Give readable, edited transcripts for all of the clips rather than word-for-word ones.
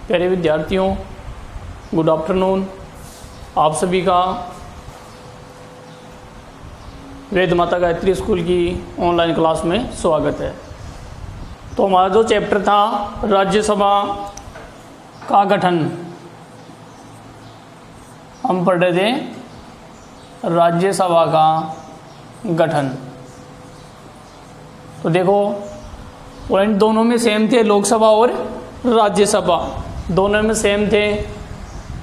प्यारे विद्यार्थियों, good afternoon. आप सभी का वेद माता गायत्री स्कूल की ऑनलाइन क्लास में स्वागत है। तो हमारा जो चैप्टर था राज्यसभा का गठन, हम पढ़ रहे थे राज्यसभा का गठन। तो देखो पॉइंट दोनों में सेम थे, लोकसभा और राज्यसभा दोनों में सेम थे।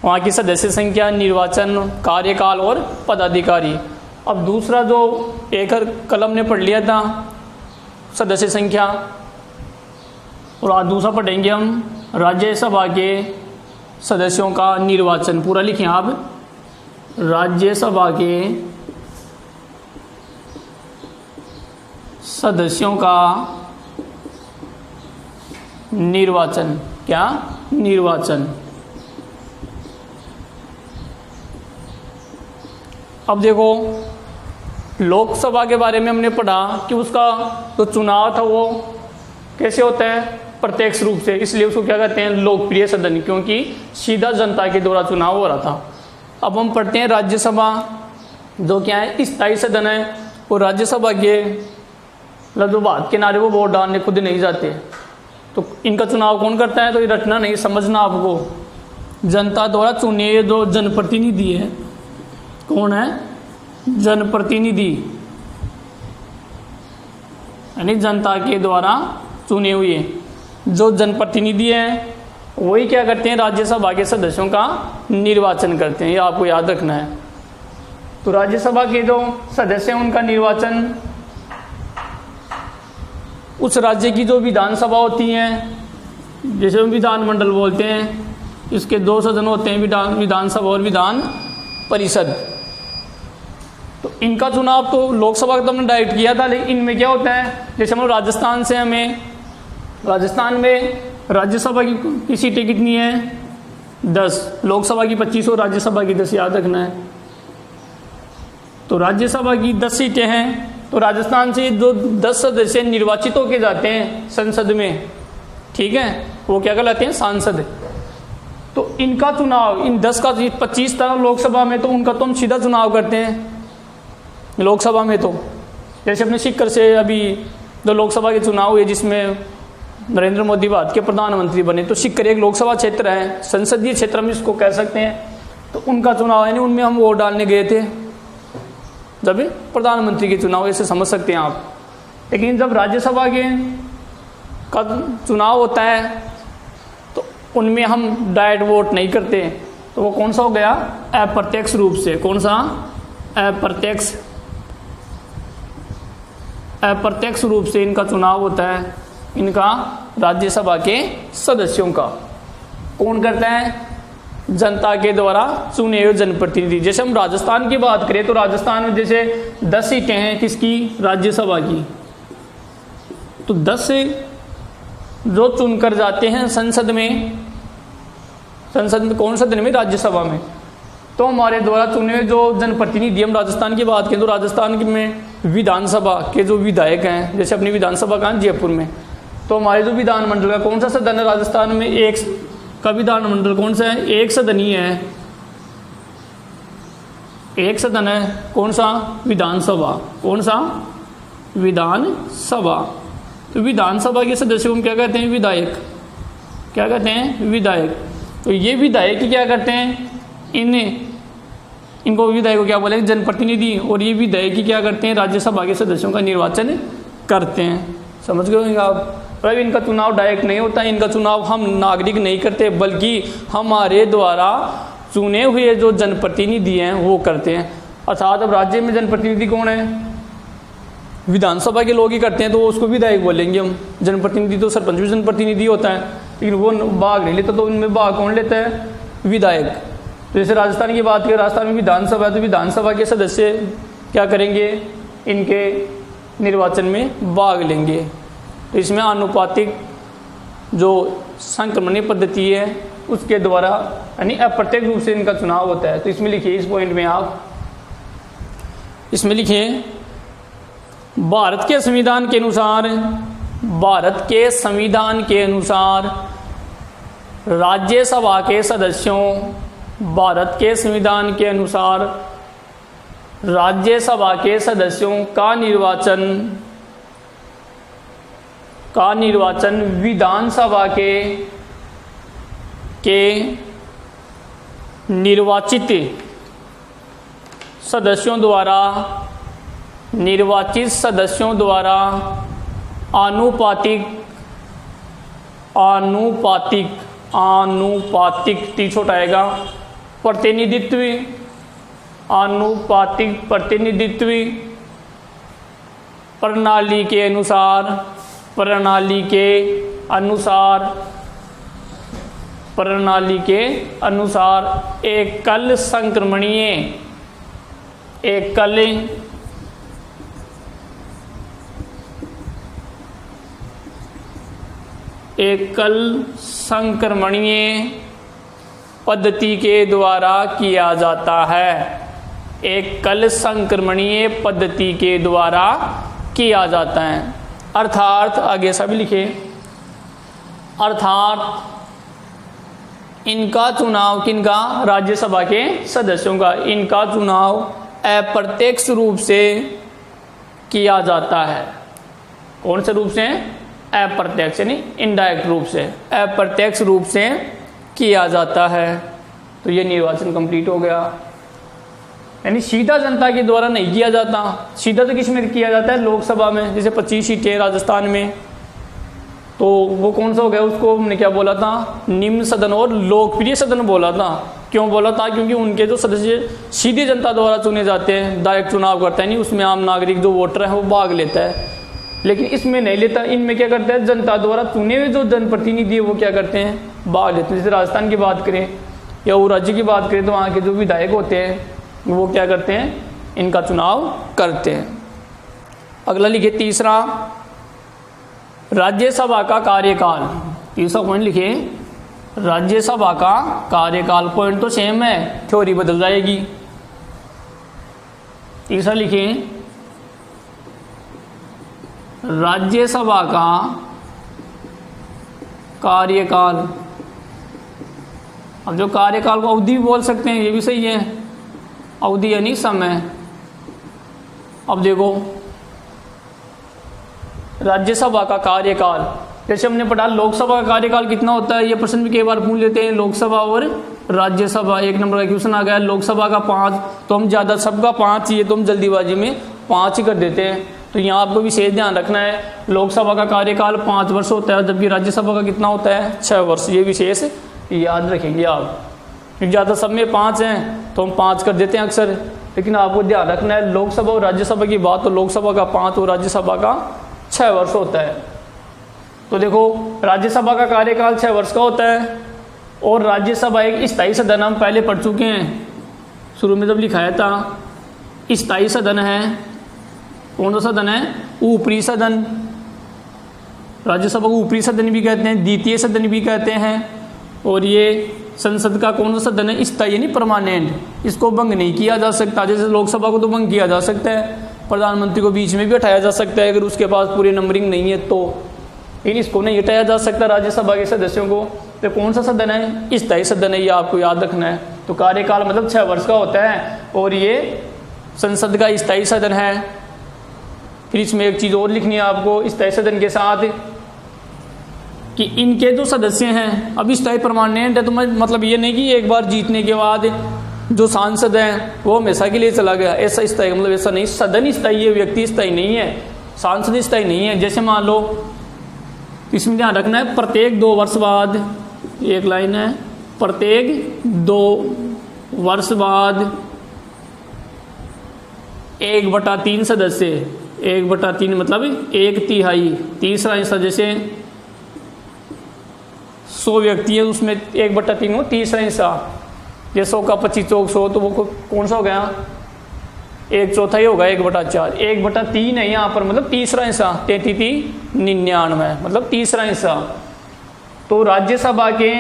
वहाँ की सदस्य संख्या, निर्वाचन, कार्यकाल और पदाधिकारी। अब दूसरा जो एक कलम ने पढ़ लिया था सदस्य संख्या, और आज दूसरा पढ़ेंगे हम राज्यसभा के सदस्यों का निर्वाचन। पूरा लिखें आप, राज्यसभा के सदस्यों का निर्वाचन। क्या? निर्वाचन। अब देखो लोकसभा के बारे में हमने पढ़ा कि उसका जो चुनाव था वो कैसे होता है, प्रत्यक्ष रूप से। इसलिए उसको क्या कहते हैं, लोकप्रिय सदन, क्योंकि सीधा जनता के द्वारा चुनाव हो रहा था। अब हम पढ़ते हैं राज्यसभा, जो क्या है, स्थायी सदन है। और राज्यसभा के जो बात के नारे वो वोट डालने खुद नहीं जाते। तो इनका चुनाव कौन करता है? तो ये रटना नहीं, समझना आपको। जनता द्वारा चुने हुए जो जनप्रतिनिधि है, कौन है? जनप्रतिनिधि, यानी जनता के द्वारा चुने हुए जो जनप्रतिनिधि हैं, वही क्या करते हैं, राज्यसभा के सदस्यों का निर्वाचन करते हैं। ये आपको याद रखना है। तो राज्यसभा के जो सदस्य हैं उनका निर्वाचन उस राज्य की जो विधानसभा होती हैं, जैसे हम विधानमंडल बोलते हैं, इसके दो सदन होते हैं, विधानसभा और विधान परिषद। तो इनका चुनाव तो लोकसभा का तो हमने डायरेक्ट किया था, लेकिन इनमें क्या होता है, जैसे हम राजस्थान से, हमें राजस्थान में राज्यसभा की सीटें कितनी है? 10, लोकसभा की 25 और राज्यसभा की 10, याद रखना है। तो राज्यसभा की 10 सीटें हैं। तो राजस्थान से जो 10 सदस्य निर्वाचित होके जाते हैं संसद में, ठीक है, वो क्या कहलाते हैं? सांसद। तो इनका चुनाव, इन 10 का 25 था लोकसभा में, तो उनका तो हम सीधा चुनाव करते हैं लोकसभा में। तो जैसे अपने सीकर से अभी जो लोकसभा के चुनाव हुए, जिसमें नरेंद्र मोदी भारत के प्रधानमंत्री बने, तो सीकर एक लोकसभा क्षेत्र है, संसदीय क्षेत्र हम इसको कह सकते हैं। तो उनका चुनाव, यानी उनमें हम वोट डालने गए थे जब प्रधानमंत्री के चुनाव, ऐसे समझ सकते हैं आप। लेकिन जब राज्यसभा के का चुनाव होता है तो उनमें हम डायरेक्ट वोट नहीं करते। तो वो कौन सा हो गया? अप्रत्यक्ष रूप से। कौन सा? अप्रत्यक्ष रूप से इनका चुनाव होता है, इनका राज्यसभा के सदस्यों का। कौन करता है? जनता के द्वारा चुने हुए जनप्रतिनिधि। जैसे हम राजस्थान की बात करें तो राजस्थान में जैसे 10 सीटें हैं, किसकी? राज्यसभा की। तो 10 से जो चुनकर जाते हैं संसद में, कौन सदन में? राज्यसभा में। तो हमारे द्वारा चुने हुए जो जनप्रतिनिधि, हम राजस्थान की बात करें तो राजस्थान में विधानसभा के जो विधायक हैं, जैसे अपनी विधानसभा कहाँ? जयपुर में। तो हमारे जो विधानमंडल का कौन सा सदन है राजस्थान में? एक का विधानमंडल कौन सा है? एक सदन ही है, एक सदन है। कौन सा? विधानसभा। कौन सा? विधानसभा। तो विधानसभा के सदस्यों को क्या कहते हैं? विधायक। क्या कहते हैं? विधायक। तो ये विधायक क्या करते हैं? इनको विधायक को क्या बोलेंगे? जनप्रतिनिधि। और ये विधायक क्या करते हैं? राज्यसभा के सदस्यों का निर्वाचन करते हैं। समझ गए होंगे आप। पर इनका चुनाव डायरेक्ट नहीं होता, इनका चुनाव हम नागरिक नहीं करते, बल्कि हमारे द्वारा चुने हुए जो जनप्रतिनिधि हैं वो करते हैं। अर्थात अब राज्य में जनप्रतिनिधि कौन है? विधानसभा के लोग ही करते हैं, तो उसको विधायक बोलेंगे हम। जनप्रतिनिधि तो सरपंच भी जनप्रतिनिधि होता है, लेकिन वो भाग नहीं लेता। तो उनमें भाग कौन लेता है? विधायक। तो जैसे राजस्थान की बात करें, राजस्थान में विधानसभा है, तो विधानसभा के सदस्य क्या करेंगे? इनके निर्वाचन में भाग लेंगे। तो इसमें आनुपातिक जो संक्रमणीय पद्धति है उसके द्वारा, यानी अप्रत्यक्ष रूप से इनका चुनाव होता है। तो इसमें लिखिए, इस पॉइंट में आप इसमें लिखिए, भारत के संविधान के अनुसार राज्यसभा के सदस्यों भारत के संविधान के अनुसार राज्यसभा के सदस्यों का निर्वाचन विधानसभा के निर्वाचित सदस्यों द्वारा आनुपातिक टी छोटा आएगा आनुपातिक प्रतिनिधित्व प्रणाली के अनुसार एकल संक्रमणीय पद्धति के द्वारा किया जाता है। एकल संक्रमणीय पद्धति के द्वारा किया जाता है। अर्थात आगे सब लिखे, अर्थात इनका चुनाव किनका? राज्यसभा के सदस्यों का। इनका चुनाव अप्रत्यक्ष रूप से किया जाता है। कौन से रूप से? अप्रत्यक्ष यानी इनडायरेक्ट रूप से, अप्रत्यक्ष रूप से किया जाता है। तो ये निर्वाचन कंप्लीट हो गया। यानी सीधा जनता के द्वारा नहीं किया जाता। सीधा तो किस में किया जाता है? लोकसभा में। जैसे 25 सीटें राजस्थान में, तो वो कौन सा हो गया? उसको हमने क्या बोला था? निम्न सदन और लोकप्रिय सदन बोला था। क्यों बोला था? क्योंकि उनके जो सदस्य सीधी जनता द्वारा चुने जाते हैं, डायरेक्ट चुनाव करता है नहीं, उसमें आम नागरिक जो वोटर है वो भाग लेता है। लेकिन इसमें नहीं लेता। इनमें क्या करता है? जनता द्वारा चुने हुए जो जनप्रतिनिधि है वो क्या करते हैं? भाग लेते हैं। जैसे राजस्थान की बात करें या वो राज्य की बात करें तो वहाँ के जो विधायक होते हैं वो क्या करते हैं? इनका चुनाव करते हैं। अगला लिखिए तीसरा, राज्यसभा का कार्यकाल। तीसरा पॉइंट लिखिए, राज्यसभा का कार्यकाल। पॉइंट तो सेम है, थ्योरी बदल जाएगी। तीसरा लिखिए, राज्यसभा का कार्यकाल। अब जो कार्यकाल को अवधि भी बोल सकते हैं, ये भी सही है। अवधि यानी समय। अब देखो, राज्यसभा का कार्यकाल, जैसे हमने पढ़ा लोकसभा का कार्यकाल कितना होता है, ये प्रश्न भी कई बार पूछ लेते हैं। लोकसभा और राज्यसभा, एक नंबर का क्वेश्चन आ गया। लोकसभा का 5, तो हम ज़्यादा सबका 5 चाहिए तो हम जल्दीबाजी में 5 ही कर देते हैं। तो यहाँ आपको विशेष ध्यान रखना है, लोकसभा का कार्यकाल 5 वर्ष होता है, जबकि राज्यसभा का कितना होता है? 6 वर्ष। ये विशेष याद रखेंगे आप। ज़्यादा सब में 5 हैं तो हम 5 कर देते हैं अक्सर, लेकिन आपको ध्यान रखना है लोकसभा और राज्यसभा की बात, तो लोकसभा का 5 और राज्यसभा का 6 वर्ष होता है। तो देखो, राज्यसभा का कार्यकाल 6 वर्ष का होता है और राज्यसभा एक स्थायी सदन, हम पहले पढ़ चुके हैं शुरू में जब लिखाया था। स्थायी सदन है। कौन सा सदन है? ऊपरी सदन। राज्यसभा को ऊपरी सदन भी कहते हैं, द्वितीय सदन भी कहते हैं। और ये संसद का कौन सा सदन है? स्थायी यानी परमानेंट। इसको भंग नहीं किया जा सकता। जैसे लोकसभा को तो भंग किया जा सकता है, प्रधानमंत्री को बीच में भी हटाया जा सकता है अगर उसके पास पूरी नंबरिंग नहीं है तो, लेकिन इसको नहीं हटाया जा सकता राज्यसभा के सदस्यों को। तो कौन सा सदन है? स्थायी सदन है। ये आपको याद रखना है। तो कार्यकाल मतलब 6 वर्ष का होता है और ये संसद का स्थायी सदन है। फिर इसमें एक चीज़ और लिखनी है आपको स्थायी सदन के साथ, कि इनके जो सदस्य हैं, अब स्थायी परमानेंट है तो मतलब ये नहीं कि एक बार जीतने के बाद जो सांसद हैं वो हमेशा के लिए चला गया, ऐसा स्थायी मतलब ऐसा नहीं। सदन स्थायी है, व्यक्ति स्थायी नहीं है, सांसद स्थायी नहीं है। जैसे मान लो, इसमें ध्यान रखना है, प्रत्येक 2 वर्ष बाद, एक लाइन है, प्रत्येक 2 वर्ष बाद 1/3 सदस्य, 1/3 मतलब 1/3, तीसरा हिस्सा। जैसे 100 व्यक्ति है उसमें 1/3 हो तीसरा हिस्सा। जैसे 100 का 25 चौक 100, तो वो कौन सा हो गया? 1/4 होगा, 1/4। 1/3 है यहाँ पर, मतलब तीसरा हिस्सा। 33-99 मतलब तीसरा हिस्सा। तो राज्यसभा के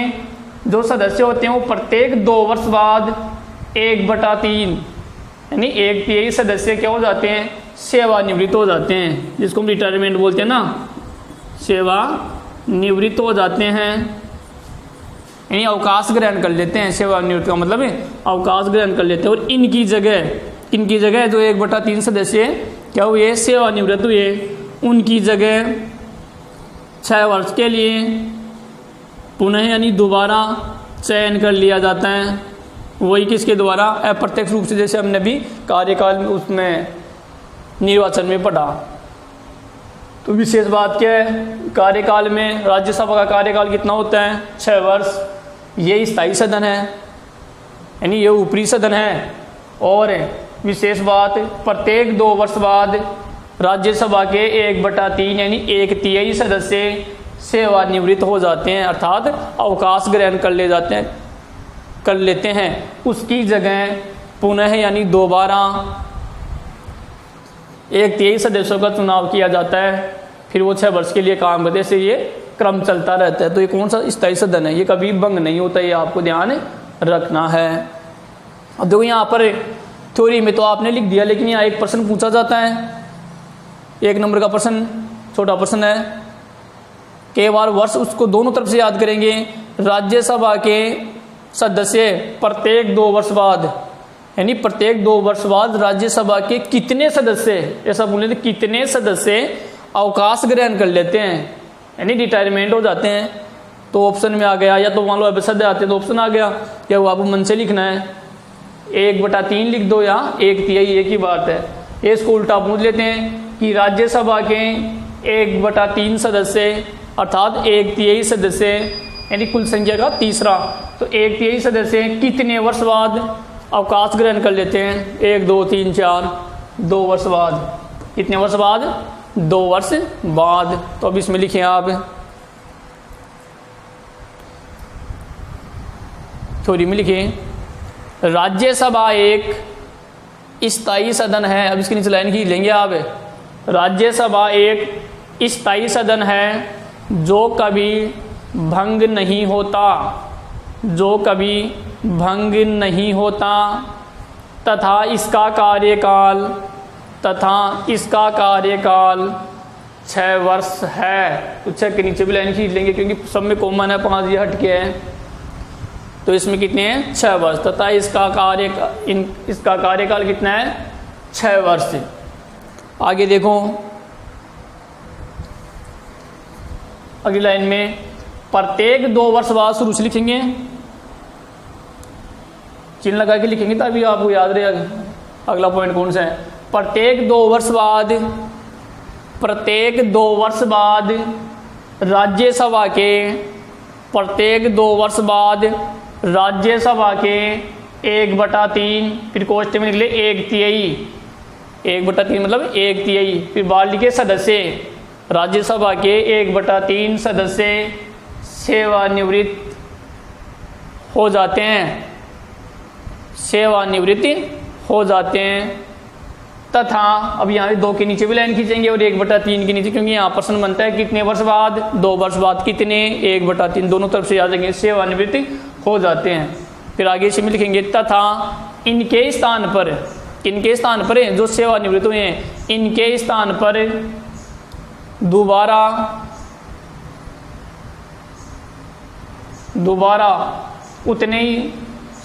जो सदस्य होते हैं वो प्रत्येक 2 वर्ष बाद 1/3 यानी 1/3 सदस्य क्या हो जाते हैं? सेवानिवृत्त हो जाते हैं, जिसको हम रिटायरमेंट बोलते हैं ना, सेवानिवृत्त हो जाते हैं। यानी अवकाश ग्रहण कर लेते हैं। सेवानिवृत्त का मतलब है अवकाश ग्रहण कर लेते हैं। और इनकी जगह जो 1/3 सदस्य क्या हुए, सेवानिवृत्त हुए, उनकी जगह 6 वर्ष के लिए पुनः यानी दोबारा चयन कर लिया जाता है। वही किसके द्वारा, अप्रत्यक्ष रूप से, जैसे हमने भी कार्यकाल में उसमें निर्वाचन में पढ़ा। तो विशेष बात क्या है, कार्यकाल में राज्यसभा का कार्यकाल कितना होता है, 6 वर्ष। ये स्थायी सदन है, यानी ये ऊपरी सदन है। और विशेष बात, प्रत्येक 2 वर्ष बाद राज्यसभा के 1/3 यानी 1/3 सदस्य सेवानिवृत्त हो जाते हैं, अर्थात अवकाश ग्रहण कर लेते हैं। उसकी जगह पुनः यानी दोबारा 1/3 सदस्यों का चुनाव किया जाता है। फिर वो 6 वर्ष के लिए काम करते हैं। ऐसे ये क्रम चलता रहता है। तो ये कौन सा स्थायी सदन है, ये कभी भंग नहीं होता, ये आपको ध्यान रखना है। अब देखो यहाँ पर थ्योरी में तो आपने लिख दिया, लेकिन यहाँ एक प्रश्न पूछा जाता है, 1 नंबर का प्रश्न, छोटा प्रश्न है। कई बार वर्ष उसको दोनों तरफ से याद करेंगे। राज्यसभा के सदस्य प्रत्येक 2 वर्ष बाद, यानी प्रत्येक 2 वर्ष बाद राज्यसभा के कितने सदस्य, ऐसा बोले तो कितने सदस्य अवकाश ग्रहण कर लेते हैं, यानी रिटायरमेंट हो जाते हैं। तो ऑप्शन में आ गया, या तो मान लो अभिसद आते हैं तो ऑप्शन आ गया, या वो आपको मन से लिखना है 1/3 लिख दो या 1/3, एक ही बात है। ये इसको उल्टा पूछ लेते हैं कि राज्यसभा के 1/3 सदस्य अर्थात 1/3 सदस्य यानी कुल संख्या का तीसरा, तो 1/3 सदस्य कितने वर्ष बाद अवकाश ग्रहण कर लेते हैं, 1 2 3 4 2 वर्ष बाद। कितने वर्ष बाद, 2 वर्ष बाद। तो अब इसमें लिखें आप, थ्योरी में लिखें, राज्यसभा एक स्थायी सदन है। अब इसके नीचे लाइन खींच लेंगे आप, राज्यसभा एक स्थायी सदन है जो कभी भंग नहीं होता, जो कभी भंग नहीं होता, तथा इसका कार्यकाल 6 वर्ष है। तो 6 के नीचे भी लाइन खींच लेंगे, क्योंकि सब में कॉमन है, 5 ये हट के है। तो इसमें कितने हैं, 6 वर्ष, तथा इसका कार्यकाल कितना है, 6 वर्ष। आगे देखो अगली लाइन में, प्रत्येक 2 वर्ष बाद, शुरू से लिखेंगे, चिन्ह लगा के लिखेंगे तभी आपको याद रहेगा अगला पॉइंट कौन सा है। प्रत्येक 2 वर्ष बाद राज्यसभा के, प्रत्येक 2 वर्ष बाद राज्यसभा के 1/3, फिर कोष्ठ में निकले 1/3, 1/3 मतलब 1/3, फिर बाद लिखे सदस्य, राज्यसभा के 1/3 सदस्य सेवानिवृत्त हो जाते हैं, तथा अब यहाँ 2 के नीचे भी लाइन खींचेंगे और 1/3 के नीचे, क्योंकि यहाँ प्रश्न बनता है कितने वर्ष बाद, 2 वर्ष बाद कितने, 1/3, दोनों तरफ से आ जाएंगे, सेवानिवृत्त हो जाते हैं। फिर आगे से लिखेंगे, तथा इनके स्थान पर जो सेवानिवृत्त हुए हैं, इनके स्थान पर दोबारा उतने ही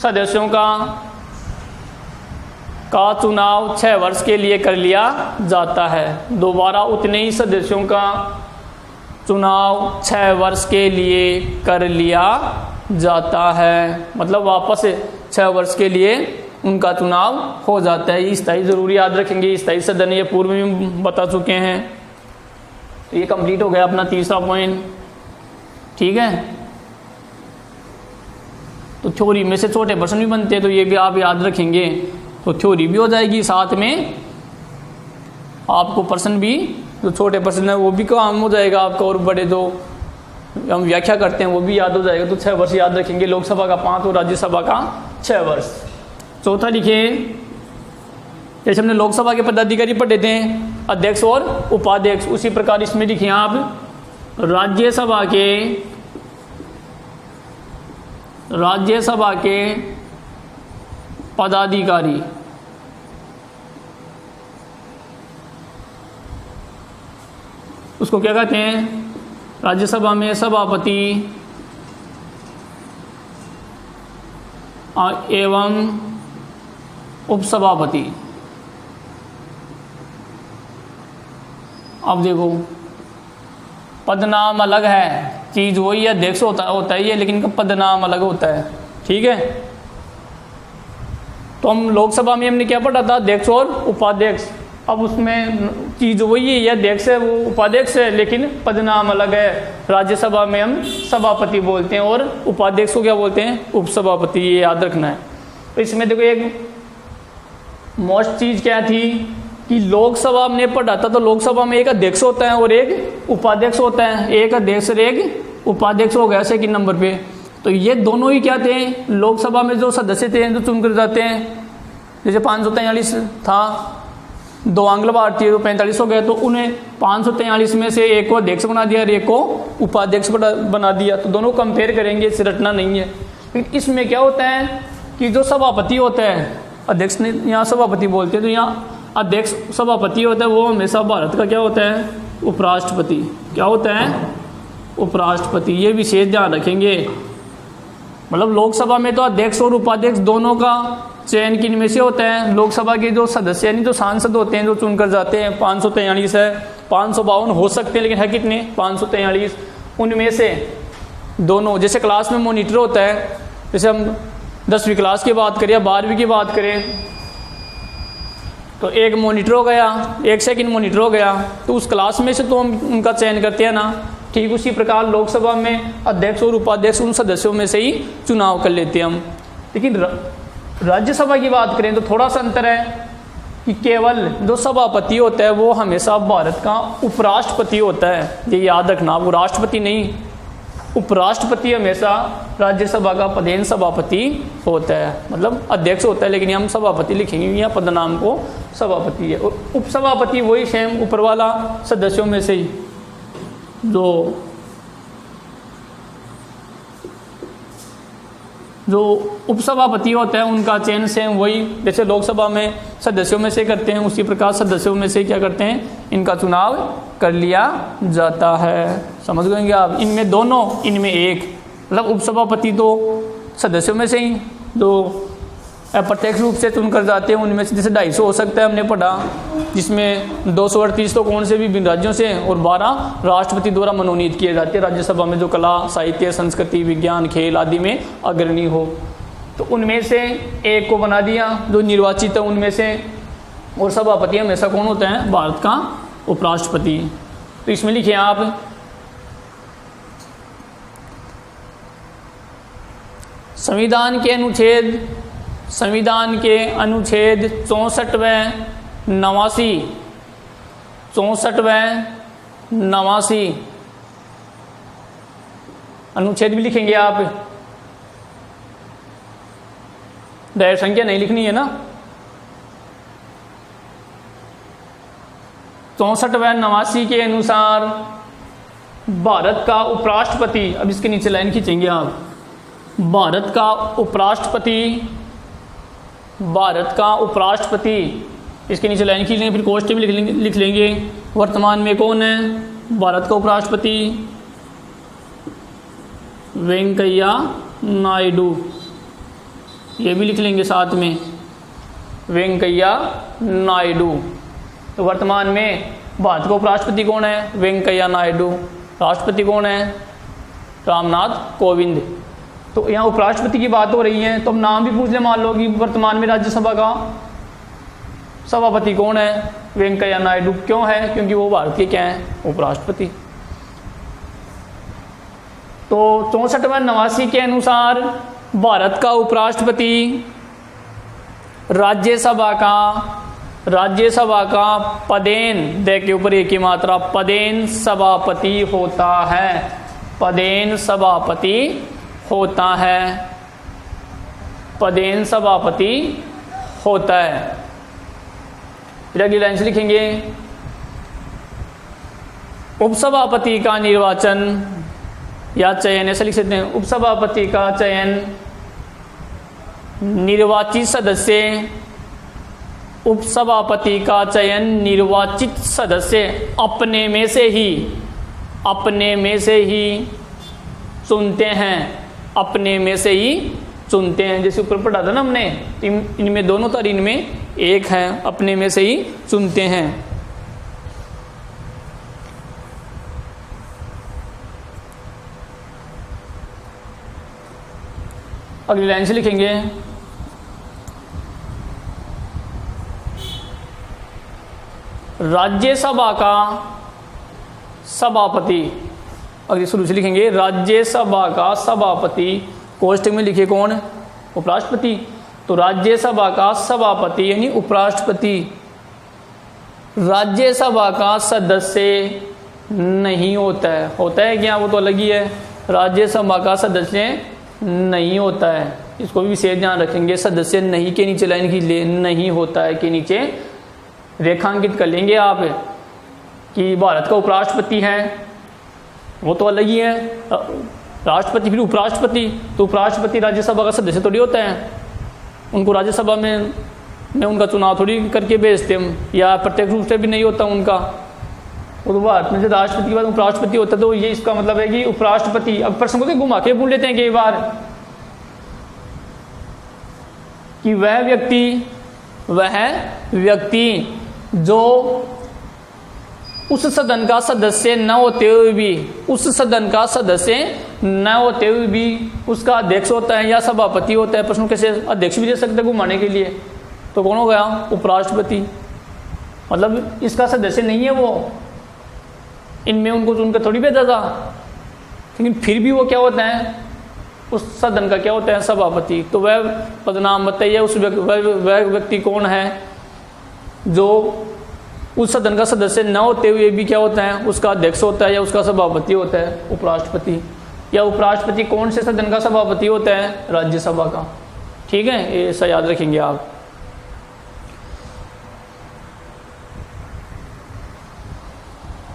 सदस्यों का चुनाव 6 वर्ष के लिए कर लिया जाता है। दोबारा उतने ही सदस्यों का चुनाव 6 वर्ष के लिए कर लिया जाता है, मतलब वापस 6 वर्ष के लिए उनका चुनाव हो जाता है। स्थायी जरूरी याद रखेंगे, स्थायी सदन ये पूर्व में बता चुके हैं। तो ये कंप्लीट हो गया अपना तीसरा पॉइंट, ठीक है। तो थ्योरी में से छोटे प्रश्न भी बनते हैं, तो ये भी आप याद रखेंगे, तो थ्योरी भी हो जाएगी, साथ में आपको प्रश्न भी, जो छोटे प्रश्न है वो भी काम हो जाएगा आपका, और बड़े जो हम व्याख्या करते हैं वो भी याद हो जाएगा। तो 6 वर्ष याद रखेंगे, लोकसभा का 5 और राज्यसभा का 6 वर्ष। चौथा लिखे, जैसे हमने लोकसभा के पदाधिकारी पढ़े थे, अध्यक्ष और उपाध्यक्ष, उसी प्रकार इसमें लिखिए आप राज्यसभा के पदाधिकारी, उसको क्या कहते हैं, राज्यसभा में सभापति, एवं उपसभापति। अब देखो पदनाम अलग है, चीज वही है, अध्यक्ष होता ही है, लेकिन पदनाम अलग होता है। ठीक है, तो हम लोकसभा में हमने क्या पढ़ा था, अध्यक्ष और उपाध्यक्ष। अब उसमें चीज वही है, यह अध्यक्ष है वो उपाध्यक्ष है, लेकिन पदनाम अलग है। राज्यसभा में हम सभापति बोलते हैं और उपाध्यक्ष को क्या बोलते हैं, उपसभापति। ये याद रखना है। तो इसमें देखो एक मोस्ट चीज क्या थी कि लोकसभा हमने पढ़ा था, तो लोकसभा में एक अध्यक्ष होता है और एक उपाध्यक्ष होता है। एक अध्यक्ष और एक उपाध्यक्ष हो गया सेकंड नंबर पे। तो ये दोनों ही क्या थे, लोकसभा में जो सदस्य थे जो चुनकर जाते हैं। जैसे 543 था, 2 आंग्ल भारतीय, तो 45 हो गए, तो उन्हें 543 में से एक को अध्यक्ष बना दिया और एक को उपाध्यक्ष बना दिया। तो दोनों कंपेयर करेंगे, इसे रटना नहीं है। लेकिन इसमें क्या होता है कि जो सभापति होता है, अध्यक्ष ने यहाँ सभापति बोलते हैं, तो यहाँ अध्यक्ष सभापति होता है, वो हमेशा भारत का क्या होता है, उपराष्ट्रपति। क्या होता है, उपराष्ट्रपति। ये विशेष ध्यान रखेंगे। मतलब लोकसभा में तो अध्यक्ष और उपाध्यक्ष दोनों का चयन किन में से होता है, लोकसभा के जो सदस्य यानी जो सांसद होते हैं जो चुनकर जाते हैं। 543 है, 552 हो सकते हैं, लेकिन है कितने, 543। उनमें से दोनों, जैसे क्लास में मॉनिटर होता है, जैसे हम 10वीं क्लास की बात करें या 12वीं की बात करें, तो एक मॉनिटर हो गया, एक सेकंड मॉनिटर हो गया, तो उस क्लास में से तो हम उनका चयन करते हैं ना। ठीक उसी प्रकार लोकसभा में अध्यक्ष और उपाध्यक्ष उन सदस्यों में से ही चुनाव कर लेते हैं हम। लेकिन राज्यसभा की बात करें तो थोड़ा सा अंतर है कि केवल जो सभापति होता है वो हमेशा भारत का उपराष्ट्रपति होता है। ये याद रखना, वो राष्ट्रपति नहीं, उपराष्ट्रपति हमेशा राज्यसभा का पदेन सभापति होता है। मतलब अध्यक्ष होता है, लेकिन हम सभापति लिखेंगे, यहाँ पदनाम को सभापति है। और उपसभापति वही सेम ऊपर वाला सदस्यों में से ही जो उपसभापति होता है उनका चयन सेम वही, जैसे लोकसभा में सदस्यों में से करते हैं, उसी प्रकार सदस्यों में से क्या करते हैं, इनका चुनाव कर लिया जाता है। समझ गएंगे आप। इनमें दोनों, इनमें एक, मतलब उपसभापति तो सदस्यों में से ही जो अप्रत्यक्ष रूप से चुनकर जाते हैं, उनमें से जैसे 250 हो सकता है, हमने पढ़ा, जिसमें 238 तो कौन से विभिन्न राज्यों से और 12 राष्ट्रपति द्वारा मनोनीत किए जाते हैं राज्यसभा में, जो कला, साहित्य, संस्कृति, विज्ञान, खेल आदि में अग्रणी हो। तो उनमें से एक को बना दिया जो निर्वाचित है उनमें से, और सभापति हमेशा कौन होता है, भारत का उपराष्ट्रपति। तो इसमें लिखिए आप, संविधान के अनुच्छेद 64वें 89 अनुच्छेद भी लिखेंगे आप, डायरेक्ट संख्या नहीं लिखनी है ना। 64वें 89 के अनुसार भारत का उपराष्ट्रपति, अब इसके नीचे लाइन खींचेंगे आप, भारत का उपराष्ट्रपति, इसके नीचे लाइन खींच लेंगे, फिर कोष्टक में लिख लेंगे वर्तमान में कौन है, भारत का उपराष्ट्रपति वेंकैया नायडू। ये भी लिख लेंगे साथ में, वेंकैया नायडू। तो वर्तमान में भारत का उपराष्ट्रपति कौन है, वेंकैया नायडू। राष्ट्रपति कौन है, रामनाथ कोविंद। तो यहाँ उपराष्ट्रपति की बात हो रही है, तो हम नाम भी पूछ ले, मान लो कि वर्तमान में राज्यसभा का सभापति कौन है, वेंकैया नायडू। क्यों है, क्योंकि वो भारत के क्या हैं, उपराष्ट्रपति। तो 64वें 89 के अनुसार भारत का उपराष्ट्रपति राज्यसभा का पदेन, दे के ऊपर एक की मात्रा, पदेन सभापति होता है, पदेन सभापति होता है, पदेन सभापति होता है। फिर अगली लाइन से लिखेंगे, उपसभापति का निर्वाचन या चयन, ऐसे लिख सकते हैं, उपसभापति का चयन निर्वाचित सदस्य, उपसभापति का चयन निर्वाचित सदस्य अपने में से ही चुनते हैं, अपने में से ही चुनते हैं। जैसे ऊपर पढ़ा था ना हमने, इनमें दोनों था, इनमें एक है, अपने में से ही चुनते हैं। अगली लाइन से लिखेंगे, राज्यसभा का सभापति। अगली शुरू से लिखेंगे, राज्यसभा का सभापति, कोष्टक में लिखे कौन? उपराष्ट्रपति। तो राज्यसभा का सभापति यानी उपराष्ट्रपति राज्यसभा का सदस्य नहीं होता है। होता है क्या? वो तो अलग ही है। राज्यसभा का सदस्य नहीं होता है, इसको भी विशेष ध्यान रखेंगे। सदस्य नहीं के नीचे लाइन की नहीं होता है के नीचे रेखांकित कर लेंगे आप कि भारत का उपराष्ट्रपति है, वो तो अलग ही है। राष्ट्रपति फिर उपराष्ट्रपति, तो उपराष्ट्रपति राज्यसभा का सदस्य थोड़ी होता है। उनको राज्यसभा में उनका चुनाव थोड़ी करके भेजते हम, या प्रत्यक्ष रूप से भी नहीं होता उनका। वो तो भारत में जब राष्ट्रपति के बाद उपराष्ट्रपति होता है, तो ये इसका मतलब है कि उपराष्ट्रपति। अब प्रश्न को घुमा के बोल लेते हैं कई बार कि वह व्यक्ति जो उस सदन का सदस्य न होते हुए भी उसका अध्यक्ष होता है या सभापति होता है। प्रश्न कैसे अध्यक्ष भी दे सकते हैं घुमाने के लिए, तो कौन हो गया? उपराष्ट्रपति। मतलब इसका सदस्य नहीं है वो, इनमें उनको चुनकर थोड़ी भेजा था, लेकिन फिर भी वो क्या होता है? उस सदन का क्या होता है? सभापति। तो वह पदनाम बताइए, वह व्यक्ति कौन है जो उस सदन का सदस्य न होते हुए भी क्या होता है? उसका अध्यक्ष होता है या उसका सभापति होता है? उपराष्ट्रपति। या उपराष्ट्रपति कौन से सदन का सभापति होता है? राज्यसभा का। ठीक है, ये ऐसा याद रखेंगे आप।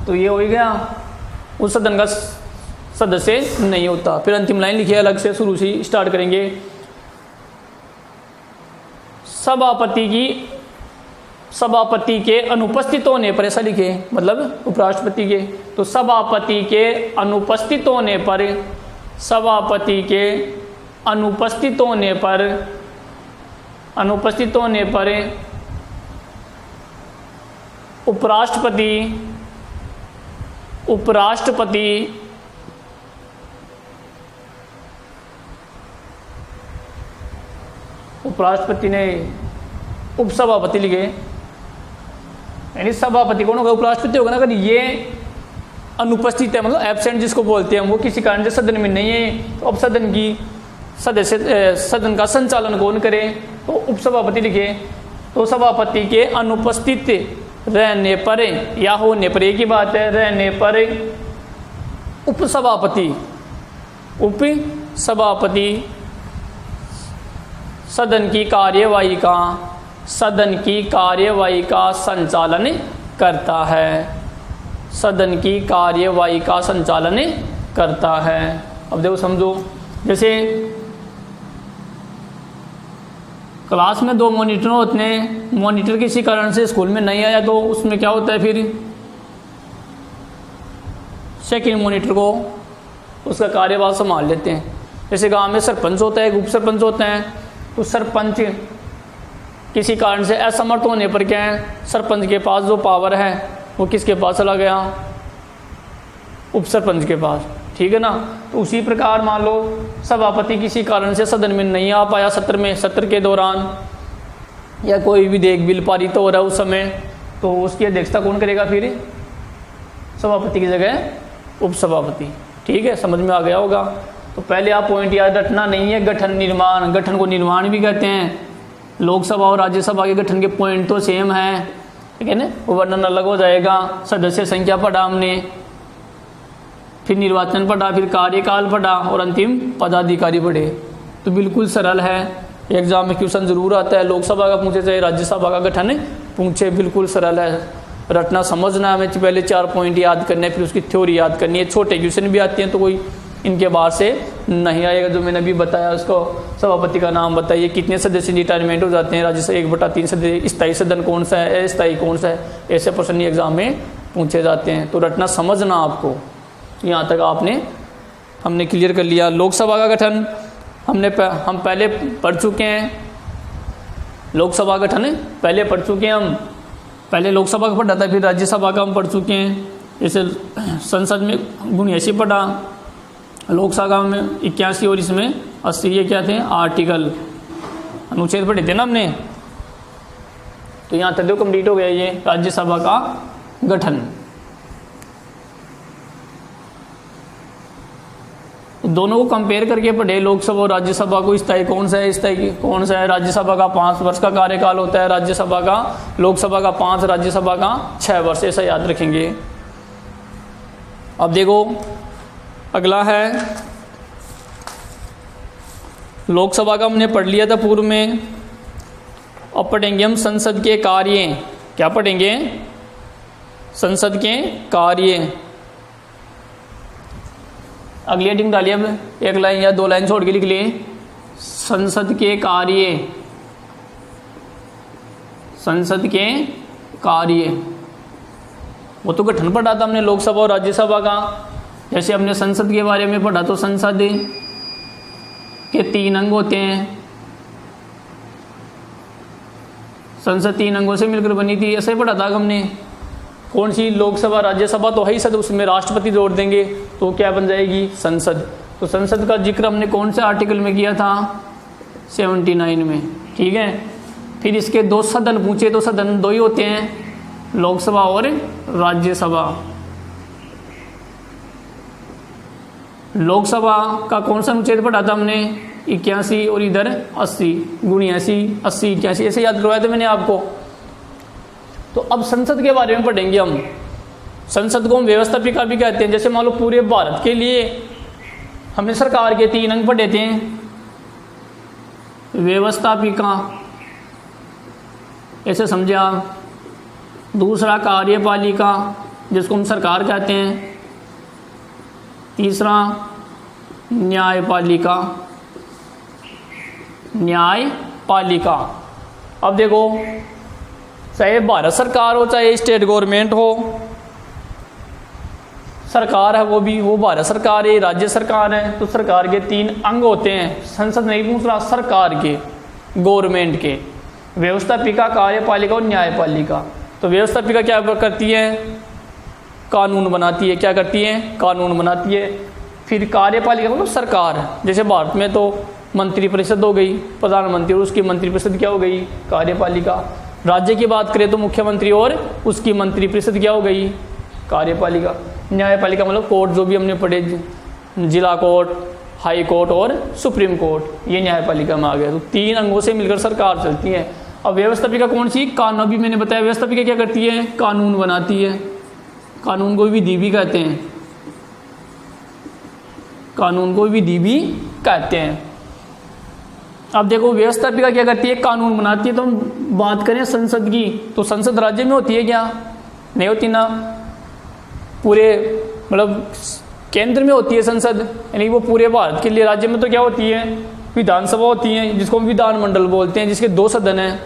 तो ये हो गया, उस सदन का सदस्य नहीं होता। फिर अंतिम लाइन लिखिए, अलग से शुरू से स्टार्ट करेंगे। सभापति के अनुपस्थित होने पर, ऐसा लिखे, मतलब उपराष्ट्रपति के, तो सभापति के अनुपस्थित होने पर उपराष्ट्रपति ने उपसभापति लिखे, यानी सभापति कौन होगा? उपराष्ट्रपति होगा ना। अगर ये अनुपस्थित है, मतलब एब्सेंट जिसको बोलते हैं, वो किसी कारण से सदन में नहीं है, तो अब सदन का संचालन कौन करे? तो उपसभापति लिखे। तो सभापति के अनुपस्थित रहने पर या होने पर, एक ही बात है, रहने पर उपसभापति सदन की कार्यवाही का संचालन करता है। अब देखो समझो, जैसे क्लास में 2 मॉनिटर होते हैं, मॉनिटर किसी कारण से स्कूल में नहीं आया, तो उसमें क्या होता है? फिर सेकंड मॉनिटर को उसका कार्यभार संभाल लेते हैं। जैसे गांव में सरपंच होता है, उप सरपंच होते हैं, तो सरपंच किसी कारण से असमर्थ होने पर क्या है? सरपंच के पास जो पावर है वो किसके पास चला गया? उप सरपंच के पास। ठीक है ना। तो उसी प्रकार मान लो सभापति किसी कारण से सदन में नहीं आ पाया सत्र के दौरान, या कोई विधेयक बिल पारित हो रहा है उस समय, तो उसकी अध्यक्षता कौन करेगा? फिर सभापति की जगह उपसभापति। ठीक है, समझ में आ गया होगा। तो पहले आप पॉइंट याद रखना नहीं है, गठन को निर्माण भी कहते हैं। लोकसभा और राज्यसभा के गठन के पॉइंट तो सेम है, ठीक है ना, वर्णन अलग हो जाएगा। सदस्य संख्या पढ़ा हमने, फिर निर्वाचन पढ़ा, फिर कार्यकाल पढ़ा और अंतिम पदाधिकारी पढ़े। तो बिल्कुल सरल है, एग्जाम में क्वेश्चन जरूर आता है, लोकसभा का पूछे चाहे राज्यसभा का गठन पूछे, बिल्कुल सरल है। रटना समझना हमें, पहले 4 पॉइंट याद करने, फिर उसकी थ्योरी याद करनी है। छोटे क्वेश्चन भी आते हैं तो कोई इनके बाहर से नहीं आएगा। जो मैंने अभी बताया, उसको सभापति का नाम बताइए, कितने सदस्य रिटायरमेंट हो जाते हैं, राज्यसभा 1/3 सदस्य, स्थायी सदन कौन सा है, अस्थायी कौन सा है, ऐसे प्रश्न एग्जाम में पूछे जाते हैं। तो रटना समझना आपको, यहाँ तक हमने क्लियर कर लिया। लोकसभा का गठन हम पहले पढ़ चुके हैं, लोकसभा गठन पहले पढ़ चुके हैं हम। पहले लोकसभा का पढ़ा था, फिर राज्यसभा का हम पढ़ चुके हैं। जैसे संसद में 79 पढ़ा, लोकसभा में 81 और इसमें 80। ये क्या थे? आर्टिकल, अनुच्छेद पढ़े थे ना हमने। तो यहाँ तक जो कंप्लीट हो गया ये राज्यसभा का गठन। दोनों को कंपेयर करके पढ़े, लोकसभा और राज्यसभा को। स्थायी कौन सा है, स्थायी कौन सा है? राज्यसभा का 5 वर्ष का कार्यकाल होता है, राज्यसभा का, लोकसभा का 5, राज्यसभा का 6 वर्ष, ऐसा याद रखेंगे। अब देखो अगला है, लोकसभा का हमने पढ़ लिया था पूर्व में। अब पढ़ेंगे हम संसद के कार्य। क्या पढ़ेंगे? संसद के कार्य। अगली हेडिंग डालिए, अब 1 लाइन या 2 लाइन छोड़ के लिख लिए, संसद के कार्य। संसद के कार्य, वो तो गठन पढ़ा था हमने लोकसभा और राज्यसभा का। जैसे हमने संसद के बारे में पढ़ा, तो संसद के 3 अंग होते हैं। संसद 3 अंगों से मिलकर बनी थी, ऐसे पढ़ा था हमने। कौन सी? लोकसभा, राज्यसभा तो है ही, सद उसमें राष्ट्रपति जोड़ देंगे तो क्या बन जाएगी? संसद। तो संसद का जिक्र हमने कौन से आर्टिकल में किया था? 79 में। ठीक है। फिर इसके 2 सदन पूछे, तो सदन 2 ही होते हैं, लोकसभा और राज्यसभा। लोकसभा का कौन सा अनुच्छेद पढ़ा था हमने? 81 और इधर 80, 79, 80, 81, ऐसे याद करवाया था मैंने आपको। तो अब संसद के बारे में पढ़ेंगे हम। संसद को हम व्यवस्थापिका भी कहते हैं। जैसे मान लो पूरे भारत के लिए हमने सरकार के 3 अंग पढ़े थे। व्यवस्थापिका, ऐसे समझे आप। दूसरा कार्यपालिका, जिसको हम सरकार कहते हैं। तीसरा न्यायपालिका। न्यायपालिका। अब देखो, चाहे भारत सरकार हो चाहे स्टेट गवर्नमेंट हो, सरकार है वो भारत सरकार है, राज्य सरकार है। तो सरकार के 3 अंग होते हैं। संसद नहीं पूछ रहा, सरकार के, गवर्नमेंट के। व्यवस्थापिका, कार्यपालिका और न्यायपालिका। तो व्यवस्थापिका क्या करती है? कानून बनाती है। क्या करती है? कानून बनाती है। फिर कार्यपालिका मतलब सरकार। जैसे भारत में तो मंत्रिपरिषद हो गई, प्रधानमंत्री और उसकी मंत्रिपरिषद क्या हो गई? कार्यपालिका। राज्य की बात करें तो मुख्यमंत्री और उसकी मंत्रिपरिषद क्या हो गई? कार्यपालिका। न्यायपालिका मतलब कोर्ट, जो भी हमने पढ़े, जिला कोर्ट, हाई कोर्ट और सुप्रीम कोर्ट, ये न्यायपालिका में आ गया। तो 3 अंगों से मिलकर सरकार चलती है। अब व्यवस्थापिका कौन सी? कानून। अभी मैंने बताया व्यवस्थापिका क्या करती है? कानून बनाती है। कानून को विधि भी कहते हैं। कानून को विधि भी कहते हैं। अब देखो व्यवस्थापिका क्या करती है? कानून बनाती है। तो हम बात करें संसद की, तो संसद राज्य में होती है क्या? नहीं होती ना। पूरे मतलब केंद्र में होती है संसद, यानी वो पूरे भारत के लिए। राज्य में तो क्या होती है? विधानसभा होती है, जिसको हम विधानमंडल बोलते हैं, जिसके 2 सदन हैं।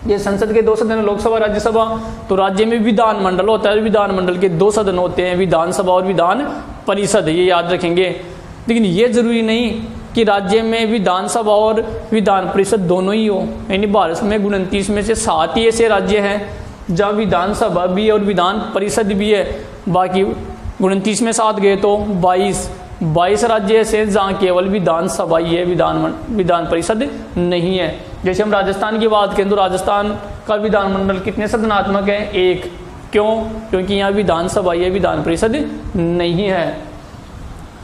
ये संसद के 2 सदन, लोकसभा राज्यसभा। तो राज्य में विधानमंडल होता है, विधानमंडल के 2 सदन होते हैं, विधानसभा और विधान परिषद। ये याद रखेंगे। लेकिन ये जरूरी नहीं कि राज्य में विधानसभा और विधान परिषद दोनों ही हो। यानी भारत में 29 में से 7 ही ऐसे राज्य हैं जहाँ विधानसभा भी और विधान परिषद भी है। बाकी 29 में 7 गए तो 22 राज्य ऐसे जहाँ केवल विधानसभा ही है, विधान परिषद नहीं है। जैसे हम राजस्थान की बात करें तो राजस्थान का विधानमंडल कितने सदनात्मक है? 1। क्यों? क्योंकि यहाँ विधानसभा ही है, विधान परिषद नहीं है।